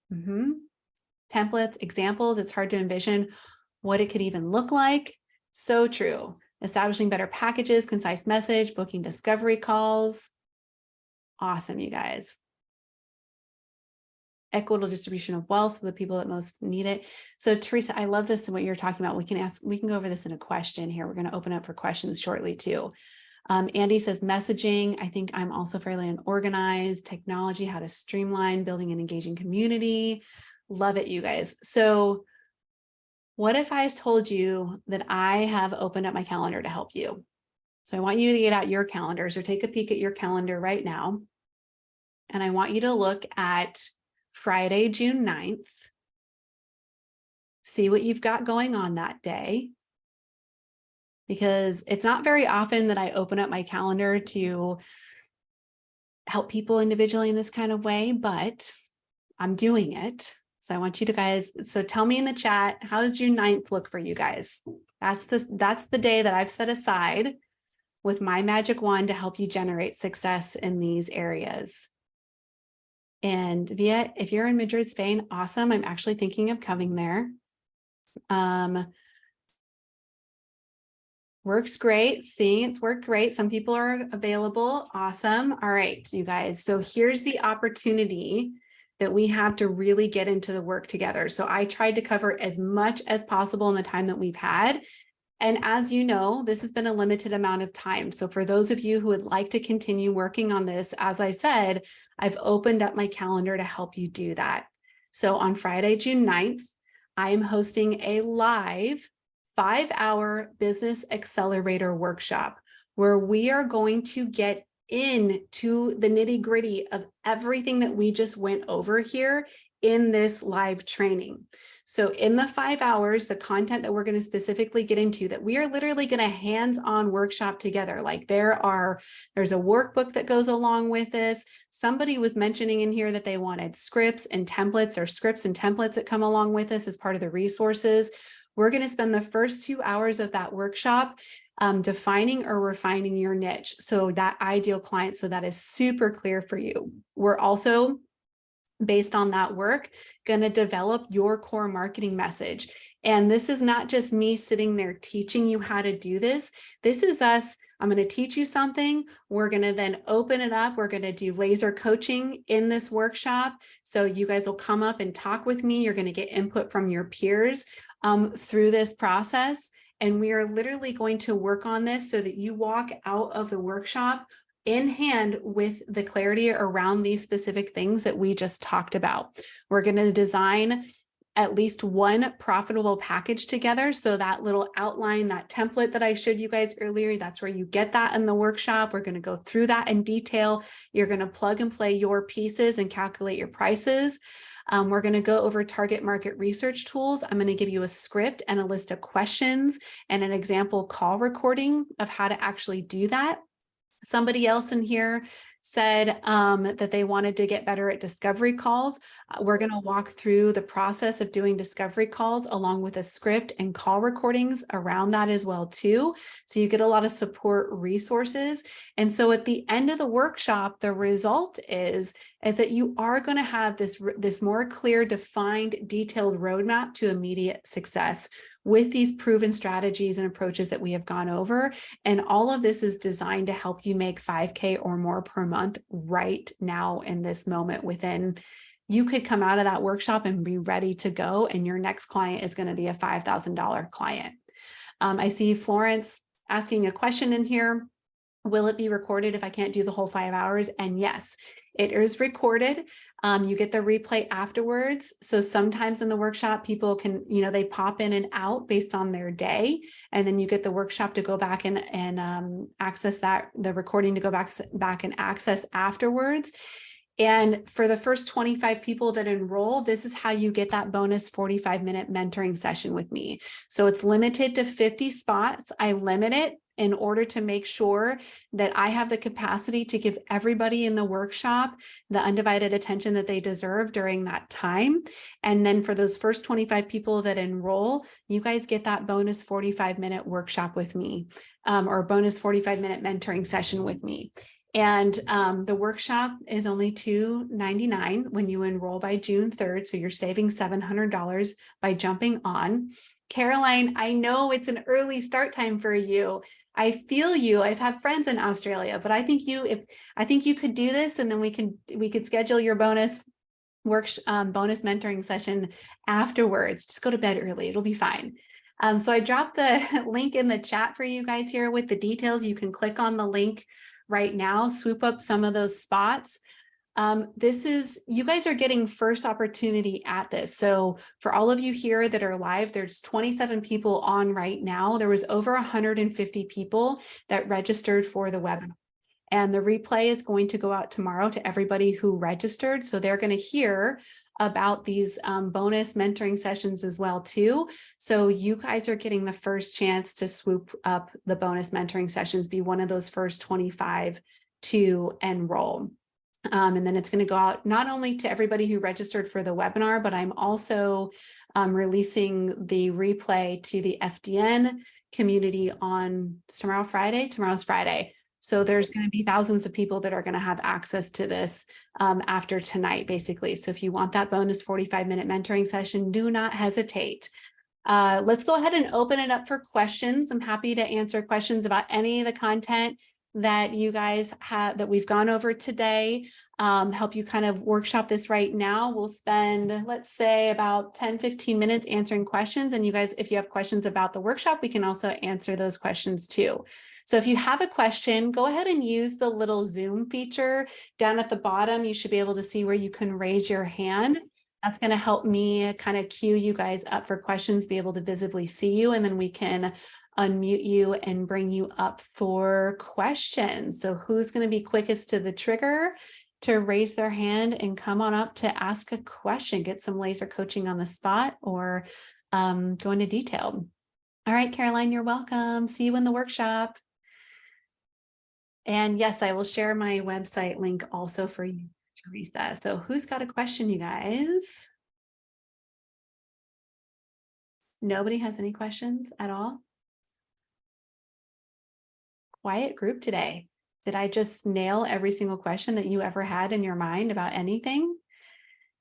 Templates, examples. It's hard to envision what it could even look like. So true. Establishing better packages, concise message, booking discovery calls. Awesome, you guys. Equitable distribution of wealth, so the people that most need it. So Teresa, I love this and what you're talking about. We can go over this in a question here. We're going to open up for questions shortly too. Andy says messaging. I think I'm also fairly unorganized. Technology, how to streamline, building an engaging community. Love it, you guys. So what if I told you that I have opened up my calendar to help you? So I want you to get out your calendars or take a peek at your calendar right now. And I want you to look at Friday, June 9th. See what you've got going on that day. Because it's not very often that I open up my calendar to help people individually in this kind of way, but I'm doing it. So I want you to guys, so tell me in the chat, how does June 9th look for you guys? That's the day that I've set aside with my magic wand to help you generate success in these areas. And Via, if you're in Madrid, Spain, awesome. I'm actually thinking of coming there. Works great. Seeing it's worked great. Some people are available. Awesome. All right, you guys. So here's the opportunity that we have to really get into the work together. So I tried to cover as much as possible in the time that we've had. And as you know, this has been a limited amount of time. So for those of you who would like to continue working on this, as I said, I've opened up my calendar to help you do that. So on Friday, June 9th, I am hosting a live 5-hour business accelerator workshop where we are going to get into the nitty-gritty of everything that we just went over here in this live training. So in the 5 hours, the content that we're going to specifically get into, that we are literally going to hands-on workshop together. Like there's a workbook that goes along with this. Somebody was mentioning in here that they wanted scripts and templates, or scripts and templates that come along with this as part of the resources. We're going to spend the first 2 hours of that workshop defining or refining your niche. So that ideal client, so that is super clear for you. We're also, based on that work, going to develop your core marketing message. And this is not just me sitting there teaching you how to do this. This is us. I'm going to teach you something. We're going to then open it up. We're going to do laser coaching in this workshop. So you guys will come up and talk with me. You're going to get input from your peers through this process. And we are literally going to work on this so that you walk out of the workshop in hand with the clarity around these specific things that we just talked about. We're going to design at least one profitable package together. So that little outline, that template that I showed you guys earlier, that's where you get that in the workshop. We're going to go through that in detail. You're going to plug and play your pieces and calculate your prices. We're going to go over target market research tools. I'm going to give you a script and a list of questions and an example call recording of how to actually do that. Somebody else in here said that they wanted to get better at discovery calls. We're going to walk through the process of doing discovery calls along with a script and call recordings around that as well too. So you get a lot of support resources. And so at the end of the workshop, the result is that you are going to have this more clear, defined, detailed roadmap to immediate success with these proven strategies and approaches that we have gone over. And all of this is designed to help you make 5K or more per month right now in this moment. You could come out of that workshop and be ready to go, and your next client is going to be a $5,000 client. I see Florence asking a question in here. Will it be recorded if I can't do the whole 5 hours? And yes, it is recorded. You get the replay afterwards. So sometimes in the workshop, people can, they pop in and out based on their day. And then you get the workshop to go back and access the recording to go back and access afterwards. And for the first 25 people that enroll, this is how you get that bonus 45-minute mentoring session with me. So it's limited to 50 spots. I limit it in order to make sure that I have the capacity to give everybody in the workshop the undivided attention that they deserve during that time. And then for those first 25 people that enroll, you guys get that bonus 45-minute workshop with me, or bonus 45-minute mentoring session with me. And the workshop is only $299 when you enroll by June 3rd. So you're saving $700 by jumping on. Caroline, I know it's an early start time for you. I feel you. I've had friends in Australia, but I think you could do this, and then we could schedule your bonus bonus mentoring session afterwards. Just go to bed early. It'll be fine. So I dropped the link in the chat for you guys here with the details. You can click on the link right now, swoop up some of those spots. You guys are getting first opportunity at this. So for all of you here that are live, there's 27 people on right now. There was over 150 people that registered for the webinar. And the replay is going to go out tomorrow to everybody who registered. So they're going to hear about these bonus mentoring sessions as well too. So you guys are getting the first chance to swoop up the bonus mentoring sessions, be one of those first 25 to enroll. And then it's going to go out not only to everybody who registered for the webinar, but I'm also releasing the replay to the FDN community on tomorrow's Friday. So there's going to be thousands of people that are going to have access to this after tonight, basically. So if you want that bonus 45-minute mentoring session, do not hesitate. Let's go ahead and open it up for questions. I'm happy to answer questions about any of the content that you guys have that we've gone over today. Help you kind of workshop this right now. We'll spend, let's say, about 10-15 minutes answering questions. And you guys, if you have questions about the workshop, we can also answer those questions too. So if you have a question, go ahead and use the little Zoom feature down at the bottom. You should be able to see where you can raise your hand. That's going to help me kind of queue you guys up for questions, be able to visibly see you, and then we can unmute you and bring you up for questions. So who's going to be quickest to the trigger to raise their hand and come on up to ask a question, get some laser coaching on the spot, or go into detail. All right, Caroline, you're welcome. See you in the workshop. And yes, I will share my website link also for you, Teresa. So who's got a question, you guys? Nobody has any questions at all? Quiet group today. Did I just nail every single question that you ever had in your mind about anything?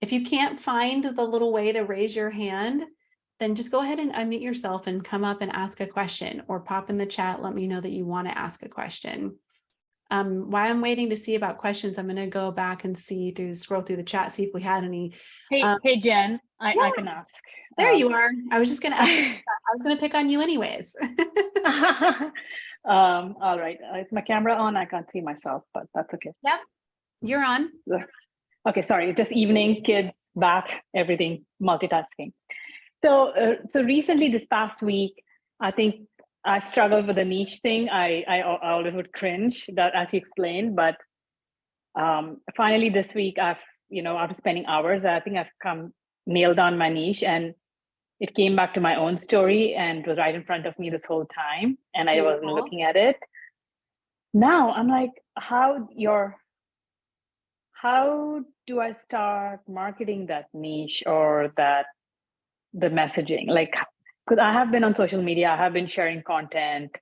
If you can't find the little way to raise your hand, then just go ahead and unmute yourself and come up and ask a question, or pop in the chat. Let me know that you want to ask a question. While I'm waiting to see about questions, I'm going to go back and scroll through the chat, see if we had any. Hey, Jen, I can ask. There you are. I was just going to I was going to pick on you anyways. All right. Is my camera on? I can't see myself, but that's okay. Yep, you're on. Okay, sorry. It's just evening, kids, bath, everything, multitasking. So recently, this past week, I think I struggled with the niche thing. I always would cringe that, as you explained, but finally this week, after spending hours, I think I've nailed down my niche, and it came back to my own story and was right in front of me this whole time, and I wasn't looking at it. Now I'm like, how do I start marketing that niche or the messaging? Like, because I have been on social media, I have been sharing content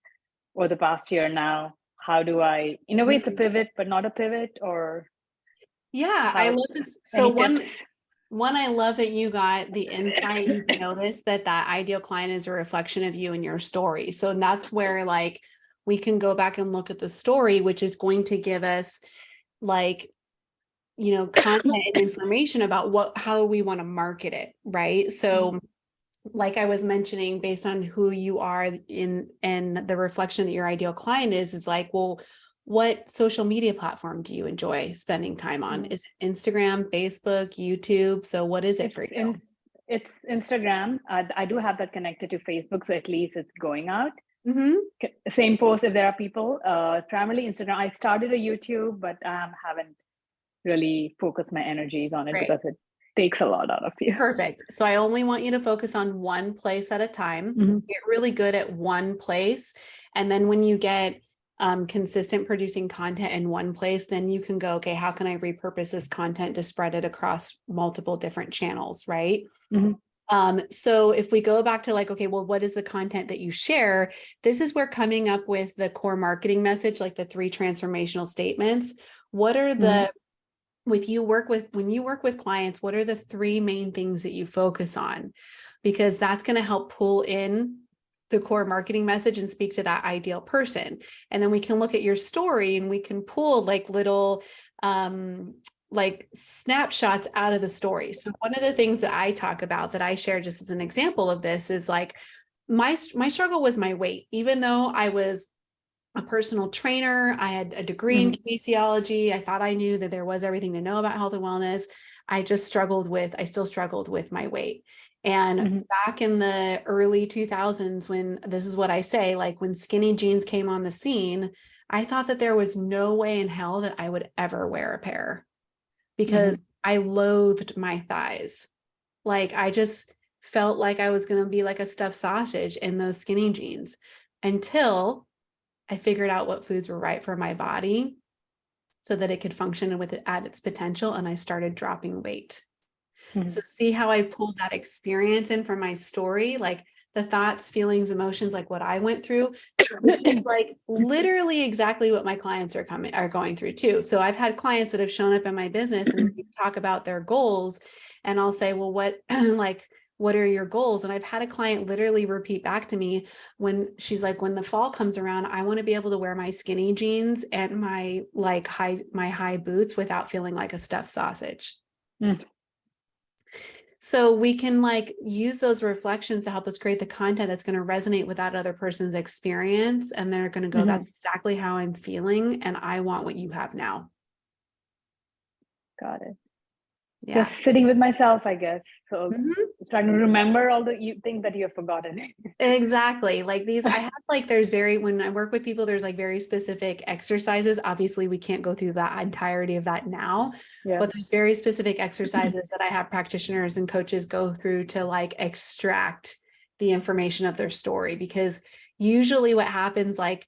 over the past year now. How do I, in a way, it's a pivot, but not a pivot, or? Yeah, I love this. So one, I love that you got the insight. You noticed that ideal client is a reflection of you and your story. So that's where like we can go back and look at the story, which is going to give us like, content and information about how we want to market it, right? So like I was mentioning, based on who you are and the reflection that your ideal client is like, well, what social media platform do you enjoy spending time on? Is it Instagram, Facebook, YouTube? So what is it for you? It's Instagram. I do have that connected to Facebook, so at least it's going out. Same post if there are people. Primarily Instagram. I started a YouTube, but haven't really focus my energies on it Right. because it takes a lot out of you. Perfect. So I only want you to focus on one place at a time. Mhm. Get really good at one place. And then when you get consistent producing content in one place, then you can go, okay, how can I repurpose this content to spread it across multiple different channels, right? Mhm. So if we go back to like, okay, well, what is the content that you share? This is where coming up with the core marketing message, like the 3 transformational statements. What are Mhm. the when you work with clients, what are the 3 main things that you focus on? Because that's going to help pull in the core marketing message and speak to that ideal person. And then we can look at your story and we can pull like little like snapshots out of the story. So one of the things that I talk about that I share just as an example of this is like my struggle was my weight. Even though I was a personal trainer, I had a degree in Mhm. kinesiology, I thought I knew that there was everything to know about health and wellness. I still struggled with my weight. And Mhm. back in the early 2000s, when this is what I say, like when skinny jeans came on the scene, I thought that there was no way in hell that I would ever wear a pair because Mhm. I loathed my thighs. Like I just felt like I was going to be like a stuffed sausage in those skinny jeans until I figured out what foods were right for my body so that it could function with it at its potential. And I started dropping weight. So Mhm. see how I pulled that experience in from my story, like the thoughts, feelings, emotions, like what I went through, which is like literally exactly what my clients are going through too. So I've had clients that have shown up in my business and we talk about their goals, and I'll say, well, what like what are your goals? And I've had a client literally repeat back to me when she's like, when the fall comes around, I want to be able to wear my skinny jeans and my like my high boots without feeling like a stuffed sausage. Mhm. So we can like use those reflections to help us create the content that's going to resonate with that other person's experience. And they're going to go, that's Mhm. exactly how I'm feeling. And I want what you have now. Got it. Yeah. Just sitting with myself, I guess. So Mhm. trying to remember all the things that you have forgotten. Exactly. Like these, I have like, when I work with people, there's like very specific exercises. Obviously, we can't go through the entirety of that now, Yeah. but there's very specific exercises that I have practitioners and coaches go through to like extract the information of their story. Because usually what happens, like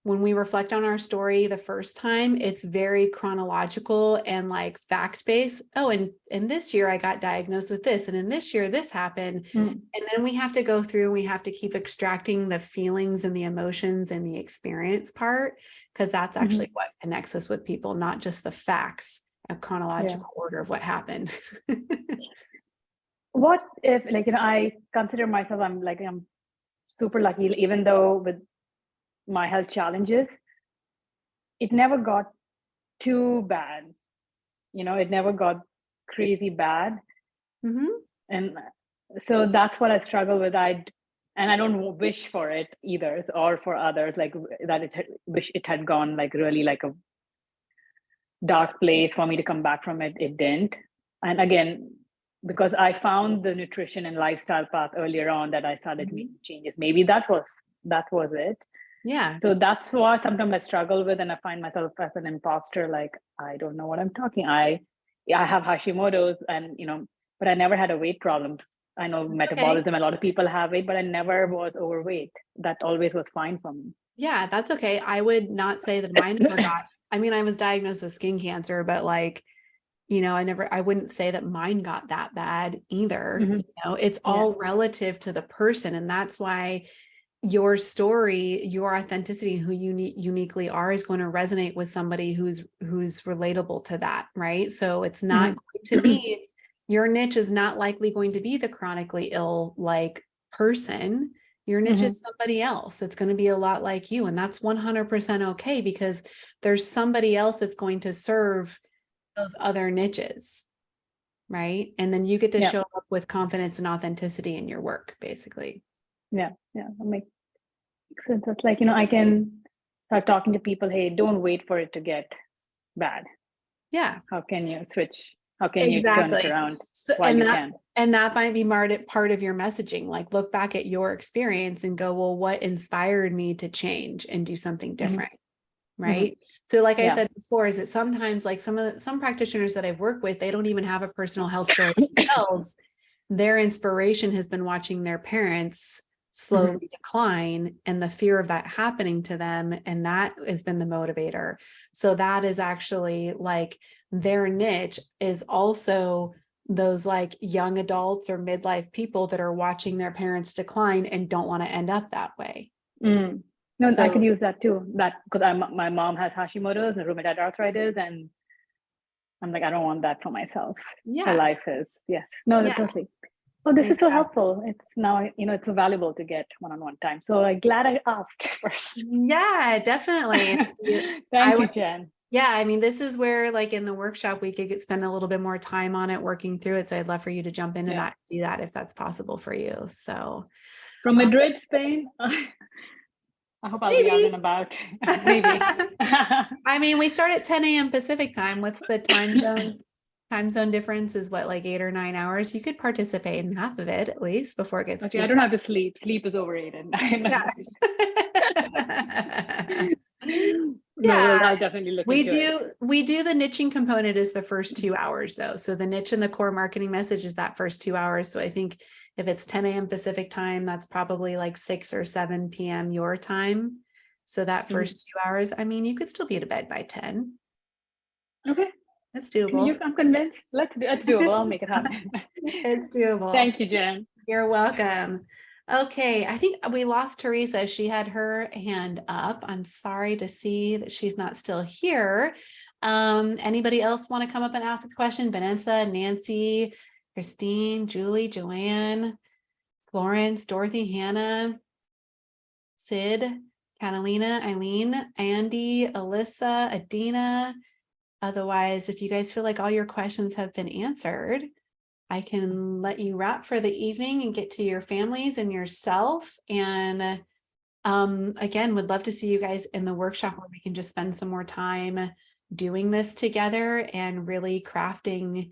when we reflect on our story the first time, it's very chronological and like fact-based. Oh, and in this year I got diagnosed with this, and in this year this happened. Mm. And then we have to go through and we have to keep extracting the feelings and the emotions and the experience part, because that's actually Mhm. what connects us with people, not just the facts, a Yeah. chronological order of what happened. What if, like, I consider myself, I'm super lucky, even though with my health challenges, it never got too bad. It never got crazy bad. Mhm. And so that's what I struggle with. And I don't wish for it either, or for others, like that wish it had gone like really like a dark place for me to come back from it. It didn't. And again, because I found the nutrition and lifestyle path earlier on, that I started Mhm. making changes. Maybe that was it. Yeah. So that's what sometimes I struggle with, and I find myself as an imposter. Like, I don't know what I'm talking. I have Hashimoto's, and but I never had a weight problem. I know Okay. metabolism. A lot of people have it, but I never was overweight. That always was fine for me. Yeah, that's okay. I would not say that mine ever got, I mean, I was diagnosed with skin cancer, but like, I wouldn't say that mine got that bad either. Mhm. It's Yeah. all relative to the person. And that's why your story, your authenticity, who you uniquely are, is going to resonate with somebody who's relatable to that, right? So it's not Mhm. going to be, your niche is not likely going to be the chronically ill like person. Your niche Mhm. is somebody else that's going to be a lot like you. And that's 100% okay, because there's somebody else that's going to serve those other niches, right? And then you get to Yeah. show up with confidence and authenticity in your work, basically. Yeah. Yeah. That makes sense. It's like, I can start talking to people. Hey, don't wait for it to get bad. Yeah. How can you switch? How can you turn it Exactly. around So, while you can? and that might be part of your messaging. Like look back at your experience and go, well, what inspired me to change and do something Mhm. different? right? So like I Yeah. said before, is that sometimes like some practitioners that I've worked with, they don't even have a personal health story themselves. Their inspiration has been watching their parents slowly decline and the fear of that happening to them. And that has been the motivator. So that is actually like their niche is also those like young adults or midlife people that are watching their parents decline and don't want to end up that way. Mm. No, I could So use that too. That because my mom has Hashimoto's and rheumatoid arthritis, and I'm like, I don't want that for myself. Her yeah, life is yes. No, no, yeah, totally. Oh, this is so exactly. helpful. It's now, it's so valuable to get one-on-one time. So I'm glad I asked first. Yeah, definitely. I Thank you, would, Jen. yeah, I mean, this is where like in the workshop, we could spend a little bit more time on it, working through it. So I'd love for you to jump into Yeah. that, do that if that's possible for you. So From um, Madrid, Spain. I hope I'll be out and maybe. about. Maybe. I mean, we start at 10 a.m. Pacific time. What's the time zone? Time zone difference is what, like 8 or 9 hours? You could participate in half of it at least before it gets Okay, too I don't have to sleep. Sleep is overrated. yeah. No, Yeah. well, I'll definitely look into it. We do the niching component is the first 2 hours though. So the niche and the core marketing message is that first 2 hours. So I think if it's 10 a.m. Pacific time, that's probably like 6 or 7 p.m. your time. So that first 2 hours, I mean, you could still be to bed by 10. Okay, That's doable. I'm convinced. Let's do it. I'll make it happen. It's doable. Thank you, Jen. You're welcome. Okay, I think we lost Teresa. She had her hand up. I'm sorry to see that she's not still here. Anybody else want to come up and ask a question? Vanessa, Nancy, Christine, Julie, Joanne, Florence, Dorothy, Hannah, Sid, Catalina, Eileen, Andy, Alyssa, Adina. Otherwise, if you guys feel like all your questions have been answered, I can let you wrap for the evening and get to your families and yourself. And again, would love to see you guys in the workshop where we can just spend some more time doing this together and really crafting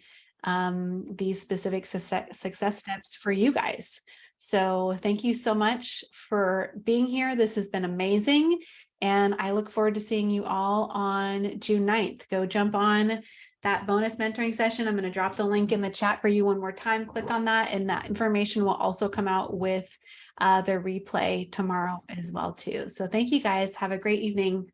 these specific success steps for you guys. So thank you so much for being here. This has been amazing. And I look forward to seeing you all on June 9th. Go jump on that bonus mentoring session. I'm going to drop the link in the chat for you one more time. Click on that, and that information will also come out with the replay tomorrow as well too. So thank you guys. Have a great evening.